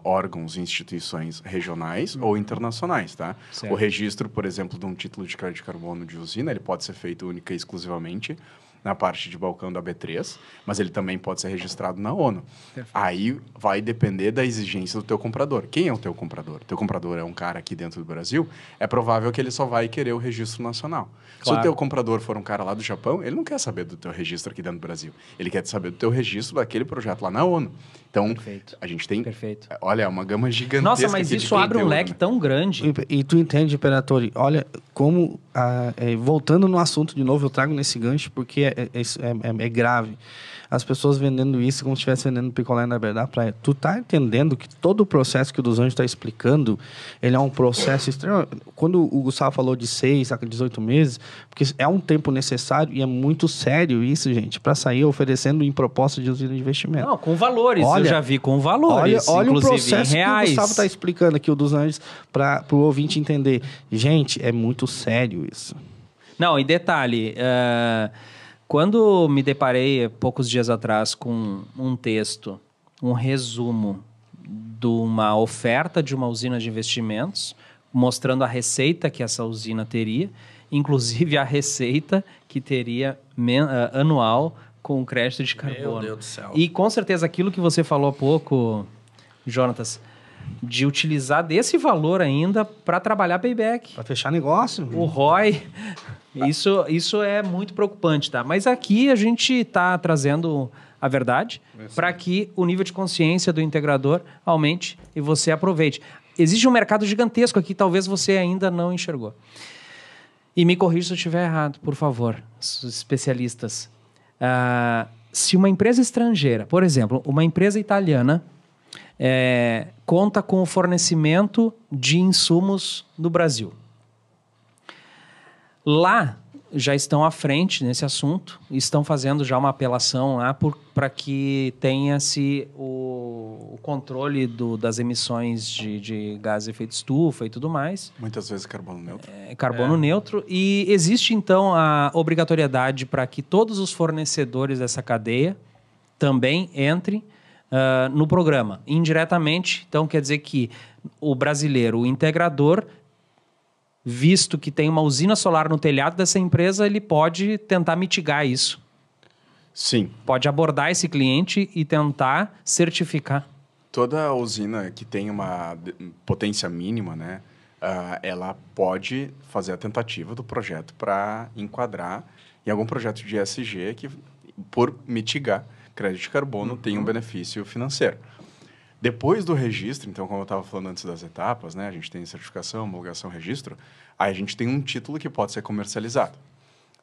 órgãos e instituições regionais ou internacionais, tá? Certo. O registro, por exemplo, de um título de crédito de carbono de usina, ele pode ser feito única e exclusivamente na parte de balcão da B3, mas ele também pode ser registrado na ONU. Perfeito. Aí vai depender da exigência do teu comprador. Quem é o teu comprador? Teu comprador é um cara aqui dentro do Brasil, é provável que ele só vai querer o registro nacional. Claro. Se o teu comprador for um cara lá do Japão, ele não quer saber do teu registro aqui dentro do Brasil. Ele quer saber do teu registro daquele projeto lá na ONU. Então, Perfeito. a gente tem... Perfeito. Olha, é uma gama gigantesca. Nossa, mas aqui de isso abre um conteúdo, leque né? tão grande. E tu entende, Imperatori, olha como, voltando no assunto de novo, eu trago nesse gancho porque é grave. As pessoas vendendo isso como se estivesse vendendo picolé na beira da praia. Tu tá entendendo que todo o processo que o dos Anjos está explicando, ele é um processo extremo. Quando o Gustavo falou de 6 a 18 meses, porque é um tempo necessário e é muito sério isso, gente, para sair oferecendo em proposta de usina de investimento. Não, com valores. Olha, eu já vi com valores, Olha o inclusive processo em reais. que o Gustavo está explicando aqui, o dos Anjos, para o ouvinte entender. Gente, é muito sério isso. Não, e detalhe, quando me deparei poucos dias atrás com um texto, um resumo de uma oferta de uma usina de investimentos, mostrando a receita que essa usina teria, inclusive a receita que teria anual com crédito de carbono. Meu Deus do céu. E com certeza aquilo que você falou há pouco, Jonatas, de utilizar desse valor ainda para trabalhar payback. Para fechar negócio. O ROI, isso é muito preocupante, tá? Mas aqui a gente está trazendo a verdade para que o nível de consciência do integrador aumente e você aproveite. Existe um mercado gigantesco aqui, talvez você ainda não enxergou. E me corrija se eu estiver errado, por favor, os especialistas. Se uma empresa estrangeira, por exemplo, uma empresa italiana, conta com o fornecimento de insumos do Brasil. Lá já estão à frente nesse assunto, estão fazendo já uma apelação lá para que tenha-se o controle das emissões de gás de efeito estufa e tudo mais. Muitas vezes carbono neutro. Carbono neutro. E existe, então, a obrigatoriedade para que todos os fornecedores dessa cadeia também entrem no programa, indiretamente. Então, quer dizer que o brasileiro, o integrador, visto que tem uma usina solar no telhado dessa empresa, ele pode tentar mitigar isso. Sim. Pode abordar esse cliente e tentar certificar. Toda usina que tem uma potência mínima, né, ela pode fazer a tentativa do projeto para enquadrar em algum projeto de ESG que, por mitigar crédito de carbono, tem um benefício financeiro. Depois do registro, então, como eu estava falando antes das etapas, né, a gente tem certificação, homologação, registro, aí a gente tem um título que pode ser comercializado.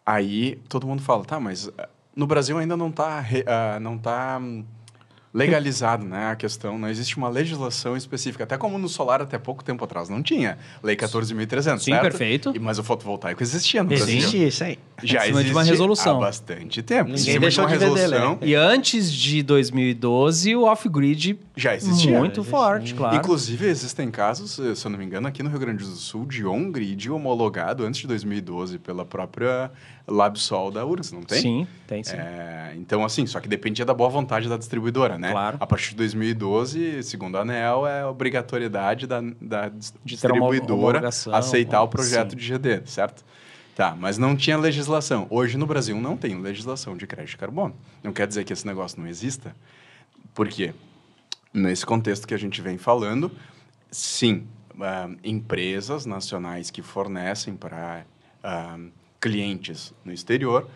Aí todo mundo fala, tá, mas no Brasil ainda não está legalizado, né, a questão, não existe uma legislação específica, até como no solar até pouco tempo atrás não tinha, Lei 14.300, Sim, certo? perfeito. Mas o fotovoltaico existia no Brasil. Existe isso aí. Já Em cima de existe uma resolução. há bastante tempo. Ninguém Em cima deixou de uma de vender, resolução, E antes de 2012, o off-grid já existia. muito forte, claro. Inclusive, existem casos, se eu não me engano, aqui no Rio Grande do Sul, de on-grid homologado antes de 2012 pela própria LabSol da URGS, não tem? Sim, tem sim. Então, assim, só que dependia da boa vontade da distribuidora, né? Claro. A partir de 2012, segundo a ANEEL, é obrigatoriedade da De ter uma distribuidora homologação, aceitar o projeto sim. de GD, certo? Tá, mas não tinha legislação. Hoje no Brasil não tem legislação de crédito de carbono. Não quer dizer que esse negócio não exista. Por quê? Nesse contexto que a gente vem falando, sim, empresas nacionais que fornecem para clientes no exterior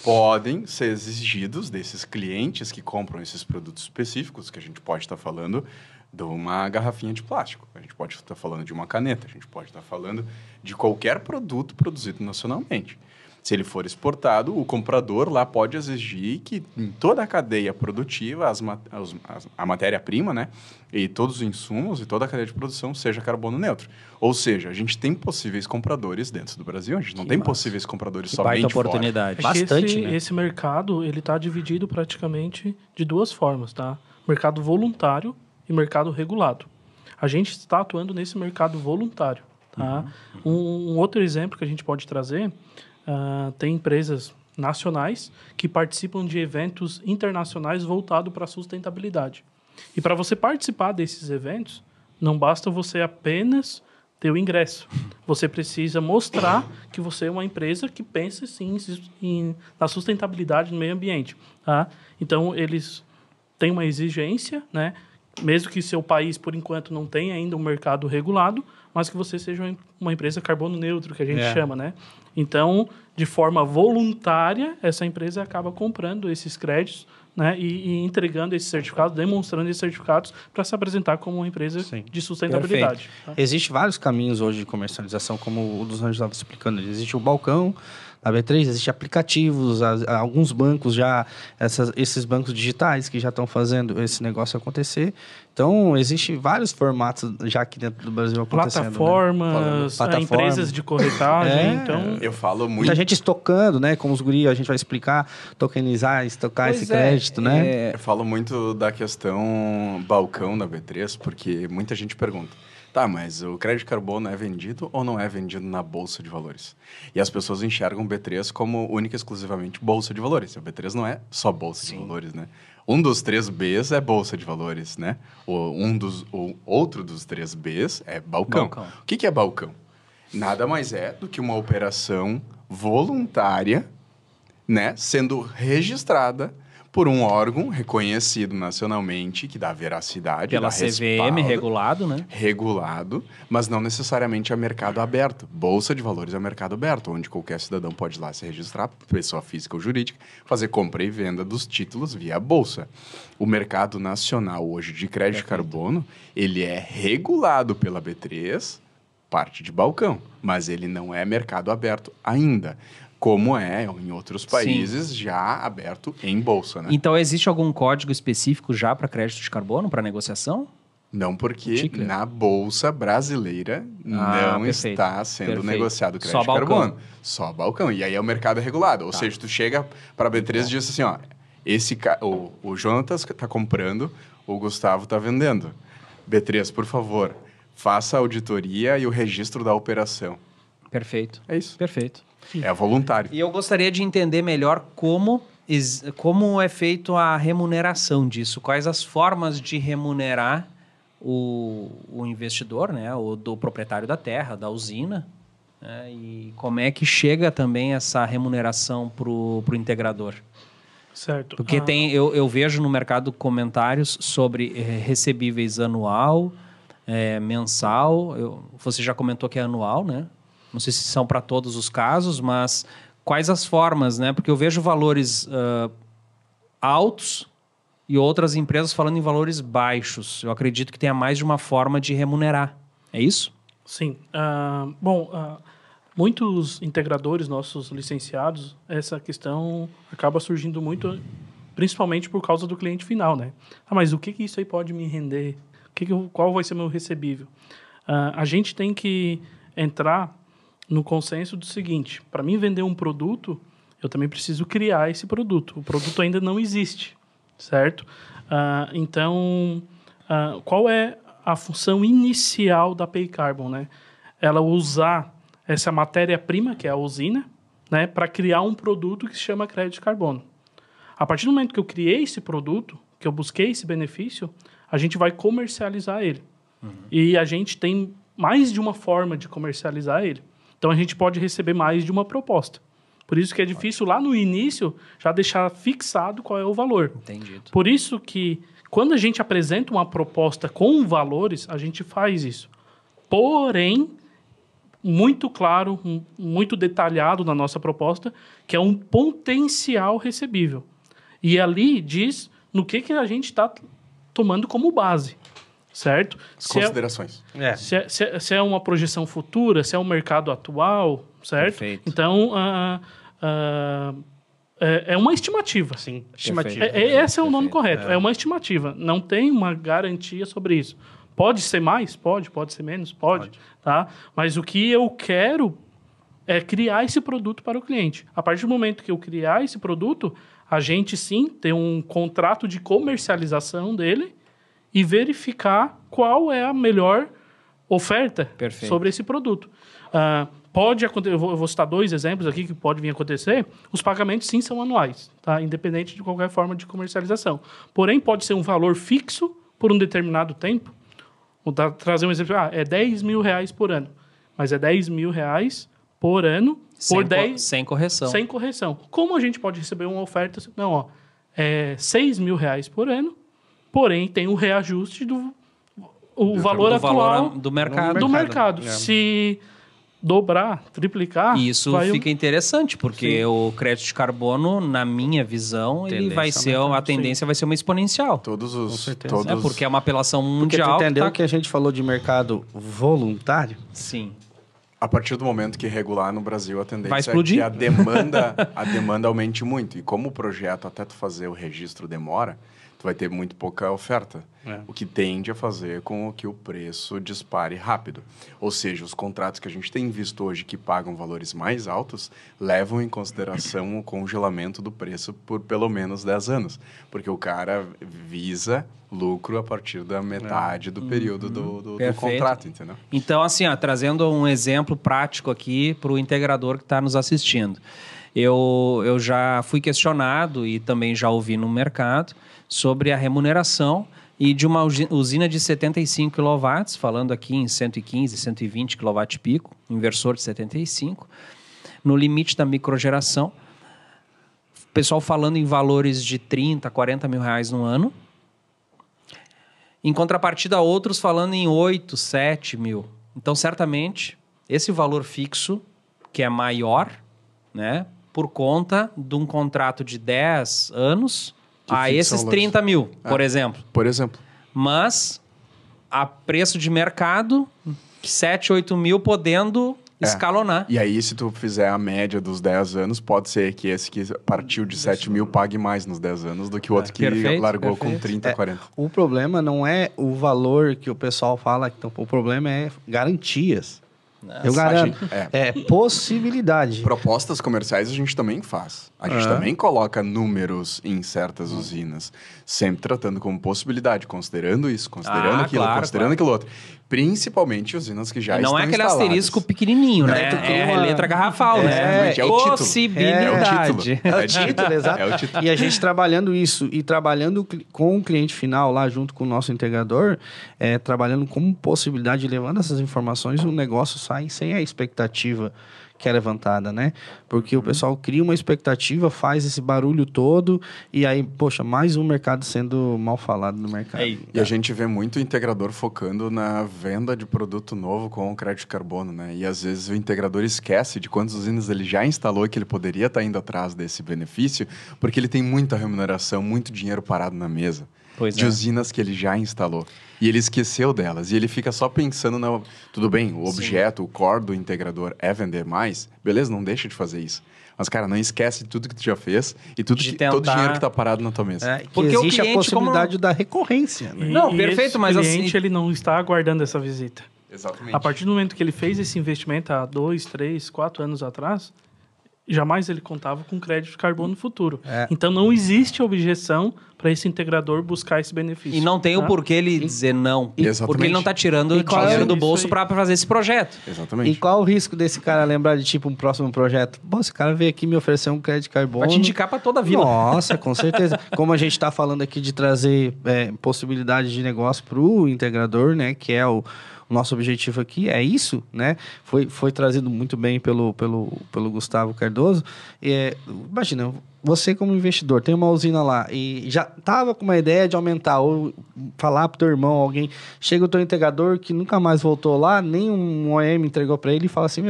podem ser exigidos desses clientes que compram esses produtos específicos, que a gente pode estar falando de uma garrafinha de plástico, a gente pode estar falando de uma caneta, a gente pode estar falando de qualquer produto produzido nacionalmente. Se ele for exportado, o comprador lá pode exigir que em toda a cadeia produtiva, a matéria-prima, né, e todos os insumos e toda a cadeia de produção seja carbono neutro. Ou seja, a gente tem possíveis compradores dentro do Brasil, a gente não tem possíveis compradores somente baita fora. oportunidade. É que Bastante, né? esse mercado, ele está dividido praticamente de duas formas, tá? Mercado voluntário e mercado regulado. A gente está atuando nesse mercado voluntário, tá? Um outro exemplo que a gente pode trazer, tem empresas nacionais que participam de eventos internacionais voltados para a sustentabilidade. E para você participar desses eventos, não basta você apenas ter o ingresso. Você precisa mostrar que você é uma empresa que pensa, sim, na sustentabilidade no meio ambiente. Tá? Então, eles têm uma exigência, né? Mesmo que seu país, por enquanto, não tenha ainda um mercado regulado, mas que você seja uma empresa carbono neutro, que a gente chama, né? Então, de forma voluntária, essa empresa acaba comprando esses créditos, né, e entregando esses certificados, demonstrando esses certificados para se apresentar como uma empresa de sustentabilidade. Tá? Existem vários caminhos hoje de comercialização, como o dos Anjos estava explicando. Existe o balcão da B3, existem aplicativos, alguns bancos já, esses bancos digitais que já estão fazendo esse negócio acontecer. Então, existem vários formatos já aqui dentro do Brasil acontecendo. Plataformas, empresas de corretagem. Então, Eu falo muito... Muita gente estocando, né? Como os guri, a gente vai explicar, tokenizar, estocar esse crédito, né? Eu falo muito da questão balcão da B3, porque muita gente pergunta, tá, mas o crédito carbono é vendido ou não é vendido na Bolsa de Valores? E as pessoas enxergam o B3 como única e exclusivamente Bolsa de Valores. O B3 não é só Bolsa de Valores, né? Um dos 3 Bs é Bolsa de Valores, né? O outro dos 3 Bs é balcão. O que é balcão? Nada mais é do que uma operação voluntária, né, sendo registrada por um órgão reconhecido nacionalmente, que dá veracidade, pela dá CVM, regulado, né? Regulado, mas não necessariamente é mercado aberto. Bolsa de Valores é mercado aberto, onde qualquer cidadão pode ir lá se registrar, pessoa física ou jurídica, fazer compra e venda dos títulos via bolsa. O mercado nacional hoje de crédito carbono, ele é regulado pela B3, parte de balcão, mas ele não é mercado aberto ainda, como é em outros países já aberto em bolsa, né? Então, existe algum código específico já para crédito de carbono, para negociação? Não, porque na bolsa brasileira não está sendo negociado crédito de carbono. Só balcão. E aí é o mercado regulado. Ou seja, tu chega para a B3 e diz assim, ó, o Jonatas está comprando, o Gustavo está vendendo. B3, por favor, faça a auditoria e o registro da operação. Perfeito. É isso. Perfeito. É voluntário. E eu gostaria de entender melhor como é feito a remuneração disso. Quais as formas de remunerar o investidor, né? Do proprietário da terra, da usina, né? E como é que chega também essa remuneração para o integrador? certo. Porque eu vejo no mercado comentários sobre recebíveis anual, mensal. Você já comentou que é anual, né? Não sei se são para todos os casos, mas quais as formas, né? Porque eu vejo valores altos e outras empresas falando em valores baixos. Eu acredito que tenha mais de uma forma de remunerar. É isso? Sim. Muitos integradores, nossos licenciados, essa questão acaba surgindo muito, principalmente por causa do cliente final, né? Mas o que isso aí pode me render? Qual vai ser meu recebível? A gente tem que entrar no consenso do seguinte: para mim vender um produto, eu também preciso criar esse produto. O produto ainda não existe, certo? Então, qual é a função inicial da Pay Carbon, né? Ela usar essa matéria-prima, que é a usina, né, para criar um produto que se chama crédito de carbono. A partir do momento que eu criei esse produto, que eu busquei esse benefício, a gente vai comercializar ele. Uhum. E a gente tem mais de uma forma de comercializar ele. Então, a gente pode receber mais de uma proposta. Por isso que é difícil, lá no início, já deixar fixado qual é o valor. Entendido. Por isso que, quando a gente apresenta uma proposta com valores, a gente faz isso. Porém, muito claro, muito detalhado na nossa proposta, que é um potencial recebível. E ali diz no que a gente está tomando como base, certo? Considerações. Se é uma projeção futura, se é um mercado atual, certo? Perfeito. Então, é uma estimativa. Sim, estimativa. Esse é o nome correto. É uma estimativa. Não tem uma garantia sobre isso. Pode ser mais? Pode ser menos? Pode. Tá? Mas o que eu quero é criar esse produto para o cliente. A partir do momento que eu criar esse produto, a gente sim tem um contrato de comercialização dele e verificar qual é a melhor oferta sobre esse produto. Pode acontecer, eu vou citar 2 exemplos aqui que pode vir a acontecer. Os pagamentos sim são anuais, tá? Independente de qualquer forma de comercialização. Porém, pode ser um valor fixo por um determinado tempo. Vou trazer um exemplo. É 10 mil reais por ano. Mas é 10 mil reais por ano, sem correção. Sem correção. Como a gente pode receber uma oferta? Não, é 6 mil reais por ano, porém tem um reajuste do valor atual do mercado. Do mercado. Se dobrar, triplicar... E isso fica interessante, porque o crédito de carbono, na minha visão, ele vai ser a tendência vai ser uma exponencial. Porque é uma apelação mundial. Porque tu entendeu que a gente falou de mercado voluntário? Sim. A partir do momento que regular no Brasil, a tendência vai explodir. é que a demanda aumente muito. E como o projeto, até tu fazer o registro demora, tu vai ter muito pouca oferta. O que tende a fazer com que o preço dispare rápido. Ou seja, os contratos que a gente tem visto hoje que pagam valores mais altos levam em consideração o congelamento do preço por pelo menos 10 anos. Porque o cara visa lucro a partir da metade do período do contrato, entendeu? Então, assim, trazendo um exemplo prático aqui para o integrador que está nos assistindo. Eu já fui questionado e também já ouvi no mercado sobre a remuneração e de uma usina de 75 kW, falando aqui em 115, 120 kW pico, inversor de 75, no limite da microgeração. O pessoal falando em valores de 30, 40 mil reais no ano. Em contrapartida, outros falando em 8, 7 mil. Então, certamente, esse valor fixo, que é maior, né, por conta de um contrato de 10 anos... a esses 30 mil, por exemplo. Por exemplo. Mas, a preço de mercado, 7, 8 mil podendo escalonar. E aí, se tu fizer a média dos 10 anos, pode ser que esse que partiu de 7 mil pague mais nos 10 anos do que o outro que largou com 30, 40. O problema não é o valor que o pessoal fala, então, o problema é garantias. Nossa, eu garanto. Possibilidade. Propostas comerciais a gente também faz. A gente também coloca números em certas usinas. Sempre tratando como possibilidade, considerando isso, considerando aquilo, considerando aquilo outro. Principalmente usinas que já estão instaladas. Não é aquele asterisco pequenininho, né? É letra garrafal, né? É o título. Possibilidade. É o título, exato. É o título. E a gente trabalhando isso e trabalhando com o cliente final lá junto com o nosso integrador, trabalhando como possibilidade, levando essas informações, o negócio sai sem a expectativa que é levantada, né? Porque o pessoal cria uma expectativa, faz esse barulho todo e aí, poxa, mais um mercado sendo mal falado no mercado. E a gente vê muito integrador focando na venda de produto novo com o crédito de carbono, né? E às vezes o integrador esquece de quantas usinas ele já instalou e que ele poderia estar indo atrás desse benefício, porque ele tem muita remuneração, muito dinheiro parado na mesa. De usinas que ele já instalou. E ele esqueceu delas. E ele fica só pensando na... Tudo bem, o objeto, o core do integrador é vender mais. Beleza, não deixa de fazer isso. Mas, cara, não esquece tudo que tu já fez e todo o dinheiro que está parado na tua mesa. Porque existe a possibilidade da recorrência. Né? Não, perfeito, mas o cliente ele não está aguardando essa visita. Exatamente. A partir do momento que ele fez esse investimento há 2, 3, 4 anos atrás, jamais ele contava com crédito de carbono no futuro. Então, não existe objeção para esse integrador buscar esse benefício. E não tem o porquê ele dizer não. Exatamente. Porque ele não está tirando dinheiro do bolso para fazer esse projeto. Exatamente. E qual o risco desse cara lembrar de, tipo, um próximo projeto? Bom, esse cara veio aqui me oferecer um crédito de carbono. Vai te indicar para toda a vida. Nossa, com certeza. Como a gente está falando aqui de trazer possibilidade de negócio para o integrador, né? Que é o nosso objetivo aqui, é isso, né? Foi trazido muito bem pelo Gustavo Cardoso. Imagina, você como investidor tem uma usina lá e já estava com uma ideia de aumentar ou falar pro teu irmão, alguém, chega o teu integrador que nunca mais voltou lá, nem um OEM entregou para ele e fala assim,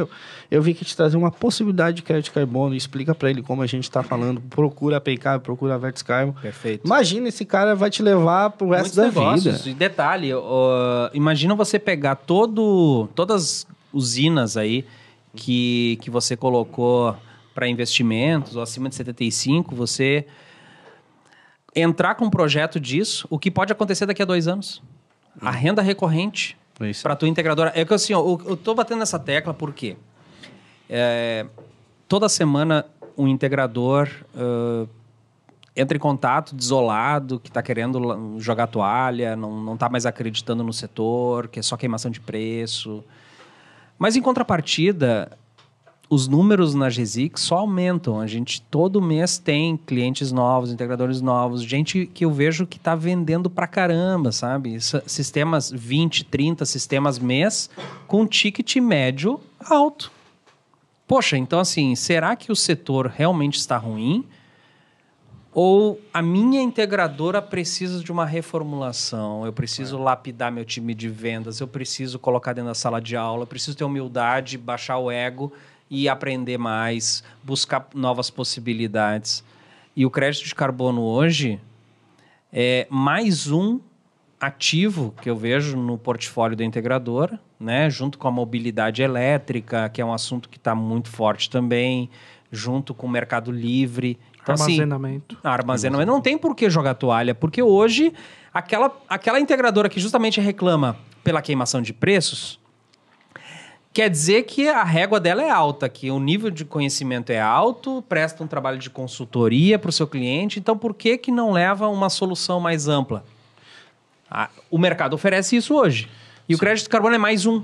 eu vim aqui te trazer uma possibilidade de crédito de carbono, explica para ele como a gente está falando, procura a Paycard, procura a Vertiscarbon. Perfeito. Imagina, esse cara vai te levar pro resto da vida. E detalhe, imagina você pegar todas as usinas aí que você colocou para investimentos, ou acima de 75, você entrar com um projeto disso, o que pode acontecer daqui a 2 anos. A renda recorrente para a tua integradora. É que assim, eu estou batendo nessa tecla porque toda semana um integrador entra em contato, desolado, que está querendo jogar toalha, não está mais acreditando no setor, que é só queimação de preço. Mas, em contrapartida, os números na GESIC só aumentam. A gente, todo mês, tem clientes novos, integradores novos, gente que eu vejo que está vendendo pra caramba, sabe? Sistemas 20, 30 sistemas mês com ticket médio alto. Poxa, então, assim, será que o setor realmente está ruim? Ou a minha integradora precisa de uma reformulação, eu preciso lapidar meu time de vendas, eu preciso colocar dentro da sala de aula, eu preciso ter humildade, baixar o ego e aprender mais, buscar novas possibilidades. E o crédito de carbono hoje é mais um ativo que eu vejo no portfólio da integradora, né? Junto com a mobilidade elétrica, que é um assunto que está muito forte também, junto com o Mercado Livre. Então, armazenamento. Assim, armazenamento. Não tem por que jogar toalha, porque hoje aquela integradora que justamente reclama pela queimação de preços, quer dizer que a régua dela é alta, que o nível de conhecimento é alto, presta um trabalho de consultoria para o seu cliente, então por que não leva uma solução mais ampla? O mercado oferece isso hoje. E Sim. O crédito de carbono é mais um.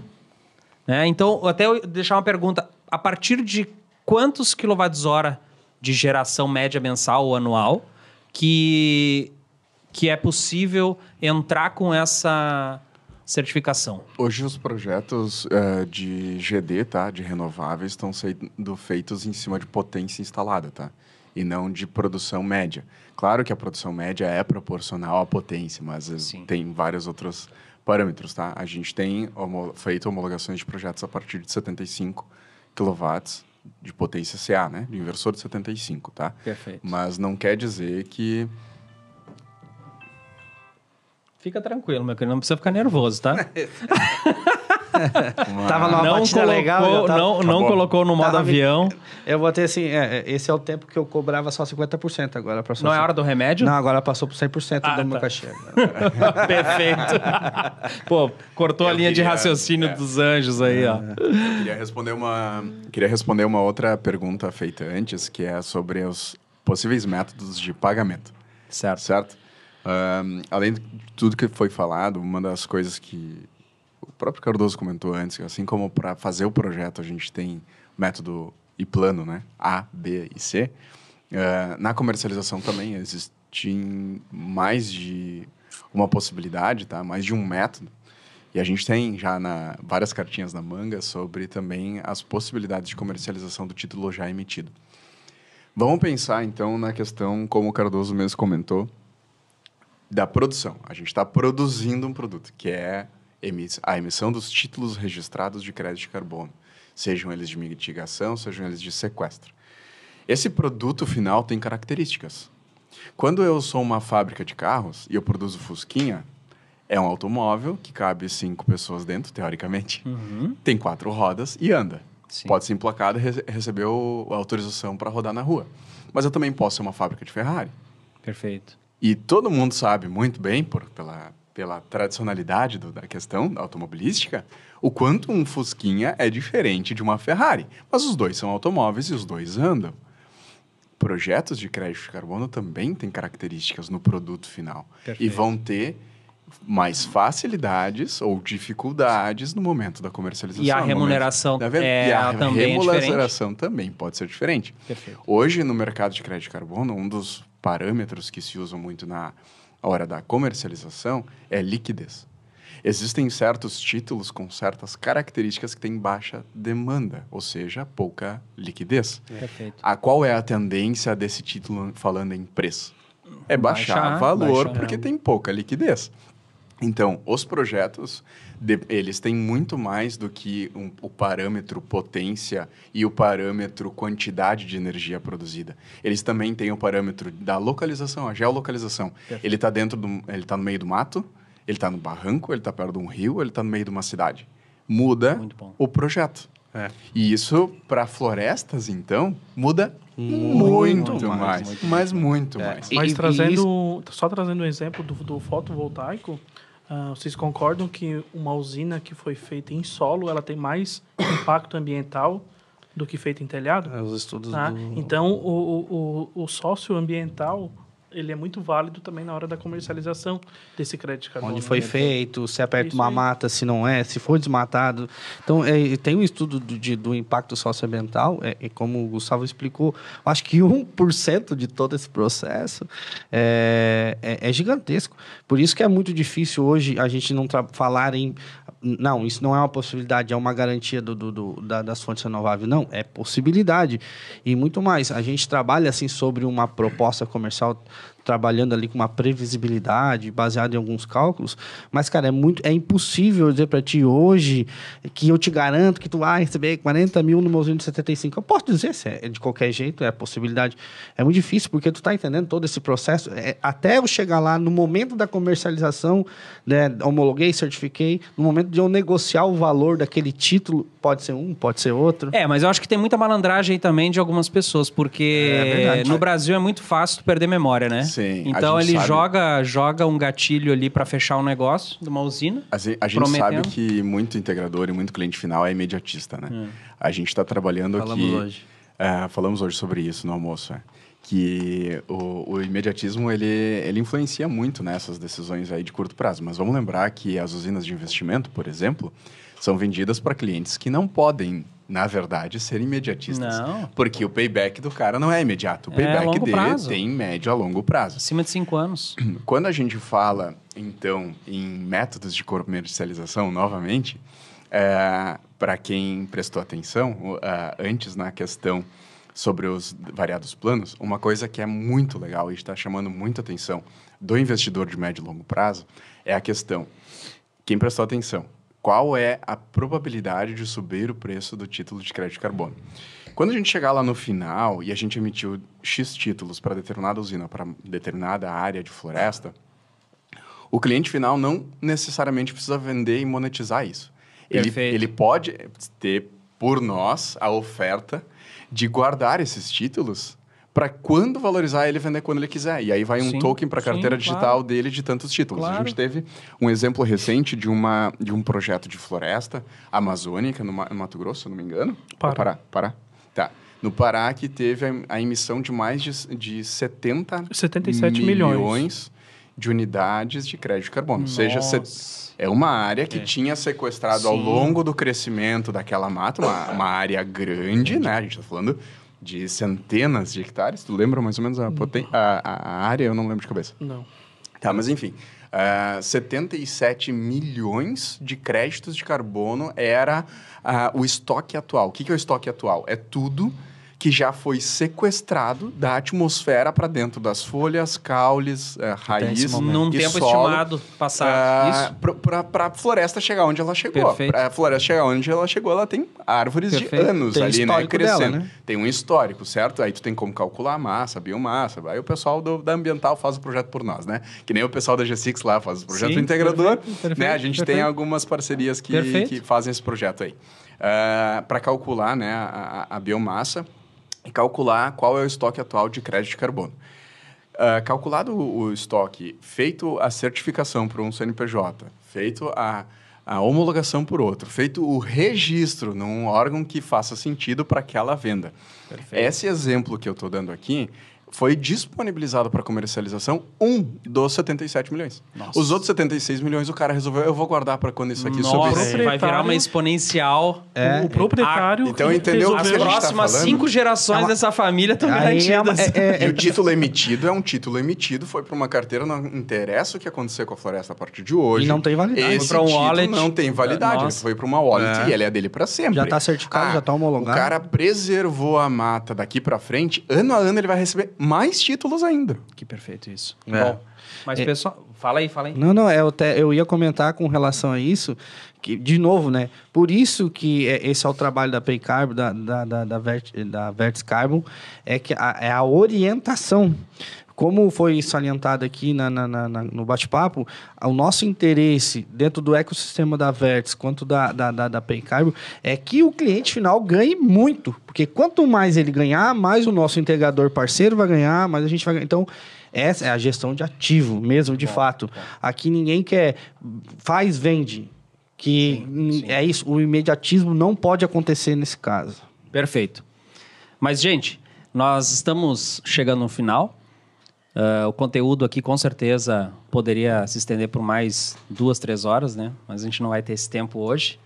Né? Então, até eu deixar uma pergunta. A partir de quantos kWh de geração média mensal ou anual que é possível entrar com essa certificação? Hoje os projetos de GD, tá? De renováveis, estão sendo feitos em cima de potência instalada, tá? E não de produção média. Claro que a produção média é proporcional à potência, mas tem vários outros parâmetros, tá? A gente tem feito homologações de projetos a partir de 75 kW de potência CA, né? De inversor de 75, tá? Perfeito. Mas não quer dizer que... Fica tranquilo, meu querido. Não precisa ficar nervoso, tá? Tava numa batida legal. Não colocou no modo avião. Eu vou ter assim, esse é o tempo que eu cobrava só 50% agora. Não é hora do remédio? Não, agora passou por 100% do meu cachê. Perfeito. Pô, cortou a linha de raciocínio dos anjos aí, ó. Queria responder uma outra pergunta feita antes, que é sobre os possíveis métodos de pagamento. Certo? Além de tudo que foi falado, uma das coisas que o próprio Cardoso comentou antes, assim como para fazer o projeto a gente tem método e plano, né? A, B e C, na comercialização também existe mais de uma possibilidade, tá? Mais de um método. E a gente tem já várias cartinhas na manga sobre também as possibilidades de comercialização do título já emitido. Vamos pensar, então, na questão, como o Cardoso mesmo comentou, da produção. A gente está produzindo um produto, que é a emissão dos títulos registrados de crédito de carbono, sejam eles de mitigação, sejam eles de sequestro. Esse produto final tem características. Quando eu sou uma fábrica de carros e eu produzo Fusquinha, é um automóvel que cabe 5 pessoas dentro, teoricamente, tem 4 rodas e anda. Sim. Pode ser emplacado e receber a autorização para rodar na rua. Mas eu também posso ser uma fábrica de Ferrari. Perfeito. E todo mundo sabe muito bem, pela tradicionalidade da questão da automobilística, o quanto um Fusquinha é diferente de uma Ferrari. Mas os dois são automóveis e os dois andam. Projetos de crédito de carbono também têm características no produto final. Perfeito. E vão ter mais facilidades ou dificuldades no momento da comercialização. E a remuneração também pode ser diferente. Perfeito. Hoje, no mercado de crédito de carbono, um dos parâmetros que se usam muito na hora da comercialização é liquidez. Existem certos títulos com certas características que têm baixa demanda, ou seja, pouca liquidez. Perfeito. Qual é a tendência desse título falando em preço? É baixar valor porque tem pouca liquidez. Então, os projetos, eles têm muito mais do que o parâmetro potência e o parâmetro quantidade de energia produzida. Eles também têm o parâmetro da localização, a geolocalização. Perfeito. Ele está no meio do mato, ele está no barranco, ele está perto de um rio, ele está no meio de uma cidade. Muda o projeto. E isso, para florestas, então, muda muito mais. Mas muito mais. Mas só trazendo um exemplo do fotovoltaico, vocês concordam que uma usina que foi feita em solo, ela tem mais impacto ambiental do que feita em telhado? Os estudos Então, o socioambiental, ele é muito válido também na hora da comercialização desse crédito de carbono. Onde foi feito, se aperta Isso uma aí. mata, se não é, se foi desmatado. Então, tem um estudo do impacto socioambiental, e como o Gustavo explicou, acho que 1% de todo esse processo é gigantesco. Por isso que é muito difícil hoje a gente não falar em... Não, isso não é uma possibilidade, é uma garantia das fontes renováveis. Não, é possibilidade. E muito mais, a gente trabalha assim sobre uma proposta comercial, trabalhando ali com uma previsibilidade, baseada em alguns cálculos, mas, cara, é impossível dizer para ti hoje que eu te garanto que tu vai receber 40 mil numa usina de 75. Eu posso dizer se é de qualquer jeito, é a possibilidade. É muito difícil, porque tu tá entendendo todo esse processo. Até eu chegar lá, no momento da comercialização, né, homologuei, certifiquei, no momento de eu negociar o valor daquele título, pode ser um, pode ser outro. Mas eu acho que tem muita malandragem aí também de algumas pessoas, porque no Brasil é muito fácil tu perder memória, né? Sim, então a gente ele sabe... joga um gatilho ali para fechar um negócio de uma usina. A gente sabe que muito integrador e muito cliente final é imediatista, né? A gente está trabalhando aqui... Falamos hoje sobre isso no almoço, que o imediatismo ele influencia muito nessas decisões aí de curto prazo. Mas vamos lembrar que as usinas de investimento, por exemplo, são vendidas para clientes que não podem, na verdade, ser imediatistas. Não. Porque o payback do cara não é imediato. O payback dele tem médio a longo prazo. Acima de 5 anos. Quando a gente fala, então, em métodos de comercialização, novamente, para quem prestou atenção, antes na questão sobre os variados planos, uma coisa que é muito legal e está chamando muita atenção do investidor de médio e longo prazo é a questão, quem prestou atenção, qual é a probabilidade de subir o preço do título de crédito de carbono? Quando a gente chegar lá no final e a gente emitiu X títulos para determinada usina, para determinada área de floresta, o cliente final não necessariamente precisa vender e monetizar isso. Ele pode ter, por nós, a oferta de guardar esses títulos para quando valorizar ele vender quando ele quiser. E aí vai um token para a carteira digital dele de tantos títulos. A gente teve um exemplo recente de um projeto de floresta amazônica no Mato Grosso, se eu não me engano. Pará. Tá. No Pará, que teve a emissão de mais de 77 milhões de unidades de crédito de carbono. Nossa. Ou seja, é uma área que tinha sequestrado ao longo do crescimento daquela mata, uma área grande, né? A gente está falando de centenas de hectares. Tu lembra mais ou menos a área? Eu não lembro de cabeça. Não. Tá, mas enfim. 77 milhões de créditos de carbono era o estoque atual. O que é o estoque atual? É tudo que já foi sequestrado da atmosfera para dentro das folhas, caules, raiz num e tempo solo, estimado passado. Isso. Para a floresta chegar onde ela chegou. Para a floresta chegar onde ela chegou, ela tem árvores de anos tem ali, né? Crescendo. Dela, né? Tem um histórico, certo? Aí tu tem como calcular a massa, a biomassa. Aí o pessoal da Ambiental faz o projeto por nós, né? Que nem o pessoal da G6 lá faz o projeto integrador. Perfeito, né? A gente tem algumas parcerias que fazem esse projeto aí. Para calcular, né, a biomassa e calcular qual é o estoque atual de crédito de carbono. Calculado o estoque, feito a certificação por um CNPJ, feito a homologação por outro, feito o registro num órgão que faça sentido para aquela venda. Perfeito. Esse exemplo que eu estou dando aqui foi disponibilizado para comercialização dos 77 milhões. Nossa. Os outros 76 milhões o cara resolveu, eu vou guardar para quando isso aqui subir. Vai virar uma exponencial. O proprietário... Então, entendeu? As próximas 5 gerações dessa família estão garantidas. E o título emitido é um título emitido, foi para uma carteira, não interessa o que acontecer com a floresta a partir de hoje. E não tem validade. Esse título não tem validade. Ele foi para uma wallet e ele é dele para sempre. Já está certificado, já está homologado. O cara preservou a mata daqui para frente, ano a ano ele vai receber mais títulos ainda. Que perfeito isso. Bom, mas pessoal, fala aí. Não, eu ia comentar com relação a isso, que, de novo, né? Por isso que esse é o trabalho da Paycarb, da Vertex Carbon, é que é a orientação. como foi salientado aqui no bate-papo, o nosso interesse dentro do ecossistema da Vertz quanto da Paycarbo é que o cliente final ganhe muito, porque quanto mais ele ganhar, mais o nosso integrador parceiro vai ganhar, mais a gente vai ganhar. Então, essa é a gestão de ativo mesmo, de fato. Aqui ninguém quer faz, vende, que Sim. é isso, o imediatismo não pode acontecer nesse caso. Perfeito. Mas, gente, nós estamos chegando no final. O conteúdo aqui, com certeza, poderia se estender por mais 2, 3 horas, né? Mas a gente não vai ter esse tempo hoje.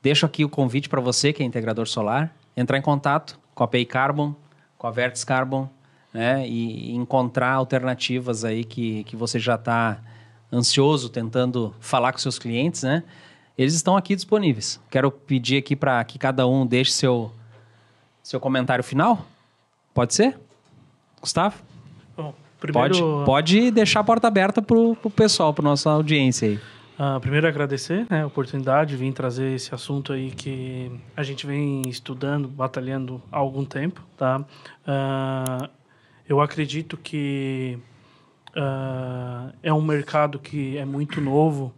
Deixo aqui o convite para você, que é integrador solar, entrar em contato com a Paycarbon, com a Vertz Carbon, né? E encontrar alternativas aí que você já está ansioso tentando falar com seus clientes, né? Eles estão aqui disponíveis. Quero pedir aqui para que cada um deixe seu comentário final. Pode ser? Gustavo? Bom, primeiro, Pode deixar a porta aberta para o pessoal, para nossa audiência aí. Primeiro agradecer, né, a oportunidade de vir trazer esse assunto aí que a gente vem estudando, batalhando há algum tempo, tá? Eu acredito que é um mercado que é muito novo,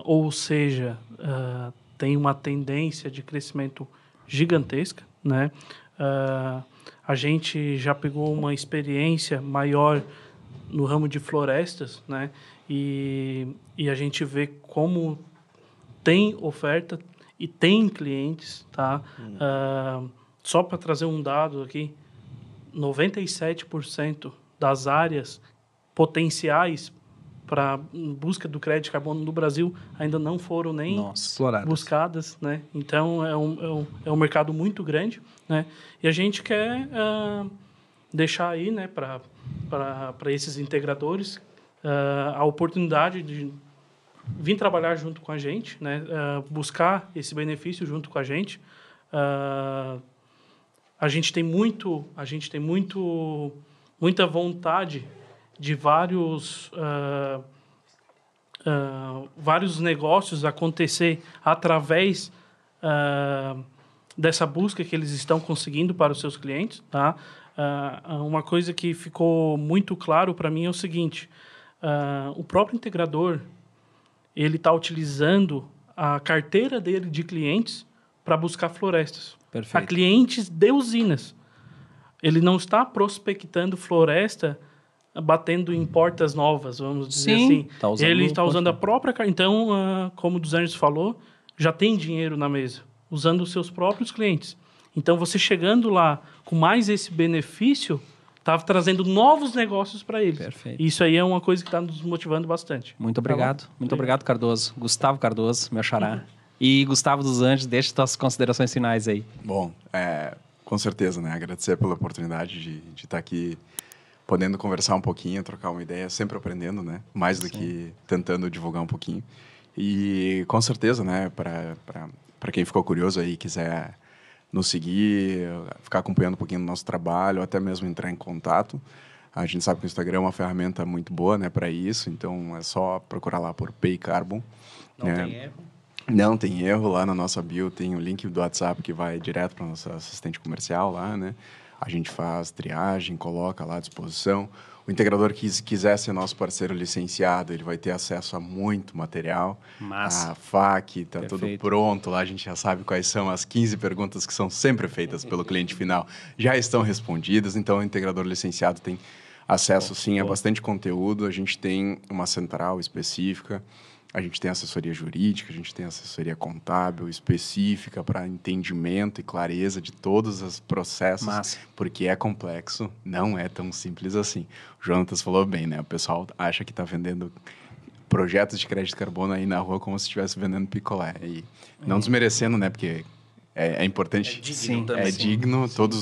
ou seja, tem uma tendência de crescimento gigantesca, né? A gente já pegou uma experiência maior no ramo de florestas, né? E a gente vê como tem oferta e tem clientes, tá? Só para trazer um dado aqui, 97% das áreas potenciais para busca do crédito de carbono no Brasil ainda não foram nem buscadas, né? Então é um mercado muito grande, né? E a gente quer deixar aí, né, para esses integradores a oportunidade de vir trabalhar junto com a gente, né? Buscar esse benefício junto com a gente. A gente tem muita vontade de vários negócios acontecer através dessa busca que eles estão conseguindo para os seus clientes, tá? Uma coisa que ficou muito claro para mim é o seguinte: o próprio integrador ele está utilizando a carteira dele de clientes para buscar florestas. Perfeito. A clientes de usinas. Ele não está prospectando floresta batendo em portas novas, vamos dizer assim. Ele está usando a própria... Então, como o dos Anjos falou, já tem dinheiro na mesa, usando os seus próprios clientes. Então, você chegando lá com mais esse benefício, está trazendo novos negócios para ele. Perfeito. Isso aí é uma coisa que está nos motivando bastante. Muito obrigado. Tá, muito obrigado, Cardoso. Gustavo Cardoso, meu xará. E Gustavo dos Anjos, deixa suas considerações finais aí. Bom, com certeza, né? Agradecer pela oportunidade de estar aqui podendo conversar um pouquinho, trocar uma ideia, sempre aprendendo, né? Mais do que tentando divulgar um pouquinho. E com certeza, né? Para quem ficou curioso aí e quiser nos seguir, ficar acompanhando um pouquinho do nosso trabalho, ou até mesmo entrar em contato. A gente sabe que o Instagram é uma ferramenta muito boa, né, para isso. Então é só procurar lá por Paycarbon. Não tem erro. Não tem erro. Lá na nossa bio tem o link do WhatsApp que vai direto para nossa assistente comercial lá, né? A gente faz triagem, coloca lá à disposição. O integrador que quiser ser nosso parceiro licenciado, ele vai ter acesso a muito material. Massa. A FAQ está tudo Perfeito. pronto. Lá a gente já sabe quais são as 15 perguntas que são sempre feitas pelo cliente final. Já estão respondidas, então o integrador licenciado tem acesso, sim, a bastante conteúdo. A gente tem uma central específica. A gente tem assessoria jurídica, a gente tem assessoria contábil específica para entendimento e clareza de todos os processos. Massa. Porque é complexo, não é tão simples assim. O Jonatas falou bem, né? O pessoal acha que está vendendo projetos de crédito de carbono aí na rua como se estivesse vendendo picolé. E não desmerecendo, né? Porque é importante. É digno, todo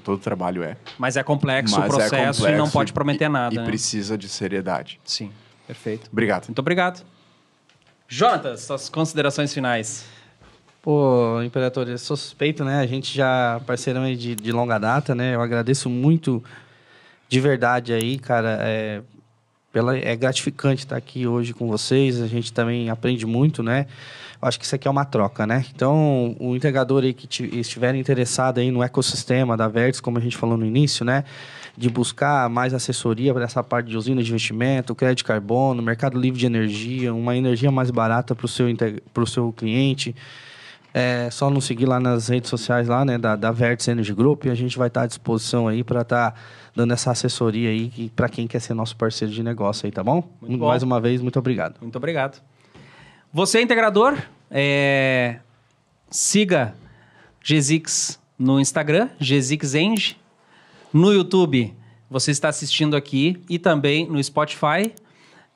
o trabalho é. Mas é complexo Mas o processo e não pode prometer nada, e né? precisa de seriedade. Sim, perfeito. Obrigado. Muito obrigado. Jonatas, suas considerações finais. Pô, Imperator, eu sou suspeito, né? A gente já parceirão aí de longa data, né? Eu agradeço muito de verdade aí, cara. É gratificante estar aqui hoje com vocês. A gente também aprende muito, né? Eu acho que isso aqui é uma troca, né? Então, o integrador aí que estiver interessado aí no ecossistema da Vertz, como a gente falou no início, né? de buscar mais assessoria para essa parte de usina de investimento, crédito de carbono, mercado livre de energia, uma energia mais barata para o seu cliente, é só nos seguir lá nas redes sociais lá, né, da Vertis Energy Group, e a gente vai estar à disposição aí para estar dando essa assessoria aí para quem quer ser nosso parceiro de negócio aí, tá bom? Muito bom. Mais uma vez, muito obrigado. Muito obrigado. Você, integrador, siga GZix no Instagram, GZixEng. No YouTube, você está assistindo aqui e também no Spotify.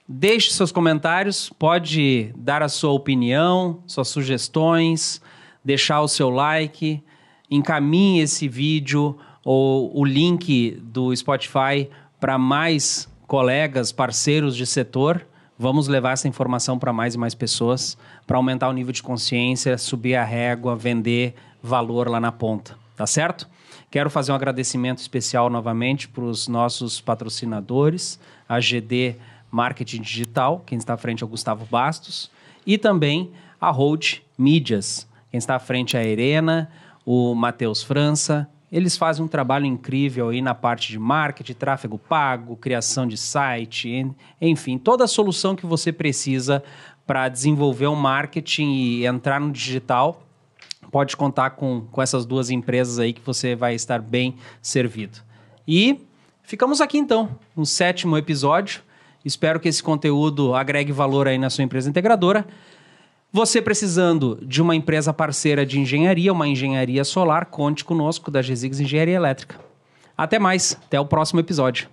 Deixe seus comentários, pode dar a sua opinião, suas sugestões, deixar o seu like, encaminhe esse vídeo ou o link do Spotify para mais colegas, parceiros de setor. Vamos levar essa informação para mais e mais pessoas, para aumentar o nível de consciência, subir a régua, vender valor lá na ponta, tá certo? Quero fazer um agradecimento especial novamente para os nossos patrocinadores, a GD Marketing Digital, quem está à frente é o Gustavo Bastos, e também a Hold Mídias, quem está à frente é a Irena, o Matheus França. Eles fazem um trabalho incrível aí na parte de marketing, tráfego pago, criação de site, enfim, toda a solução que você precisa para desenvolver um marketing e entrar no digital, pode contar com essas duas empresas aí que você vai estar bem servido. E ficamos aqui então, no 7º episódio. Espero que esse conteúdo agregue valor aí na sua empresa integradora. Você precisando de uma empresa parceira de engenharia, uma engenharia solar, conte conosco da GZix Engenharia Elétrica. Até mais, até o próximo episódio.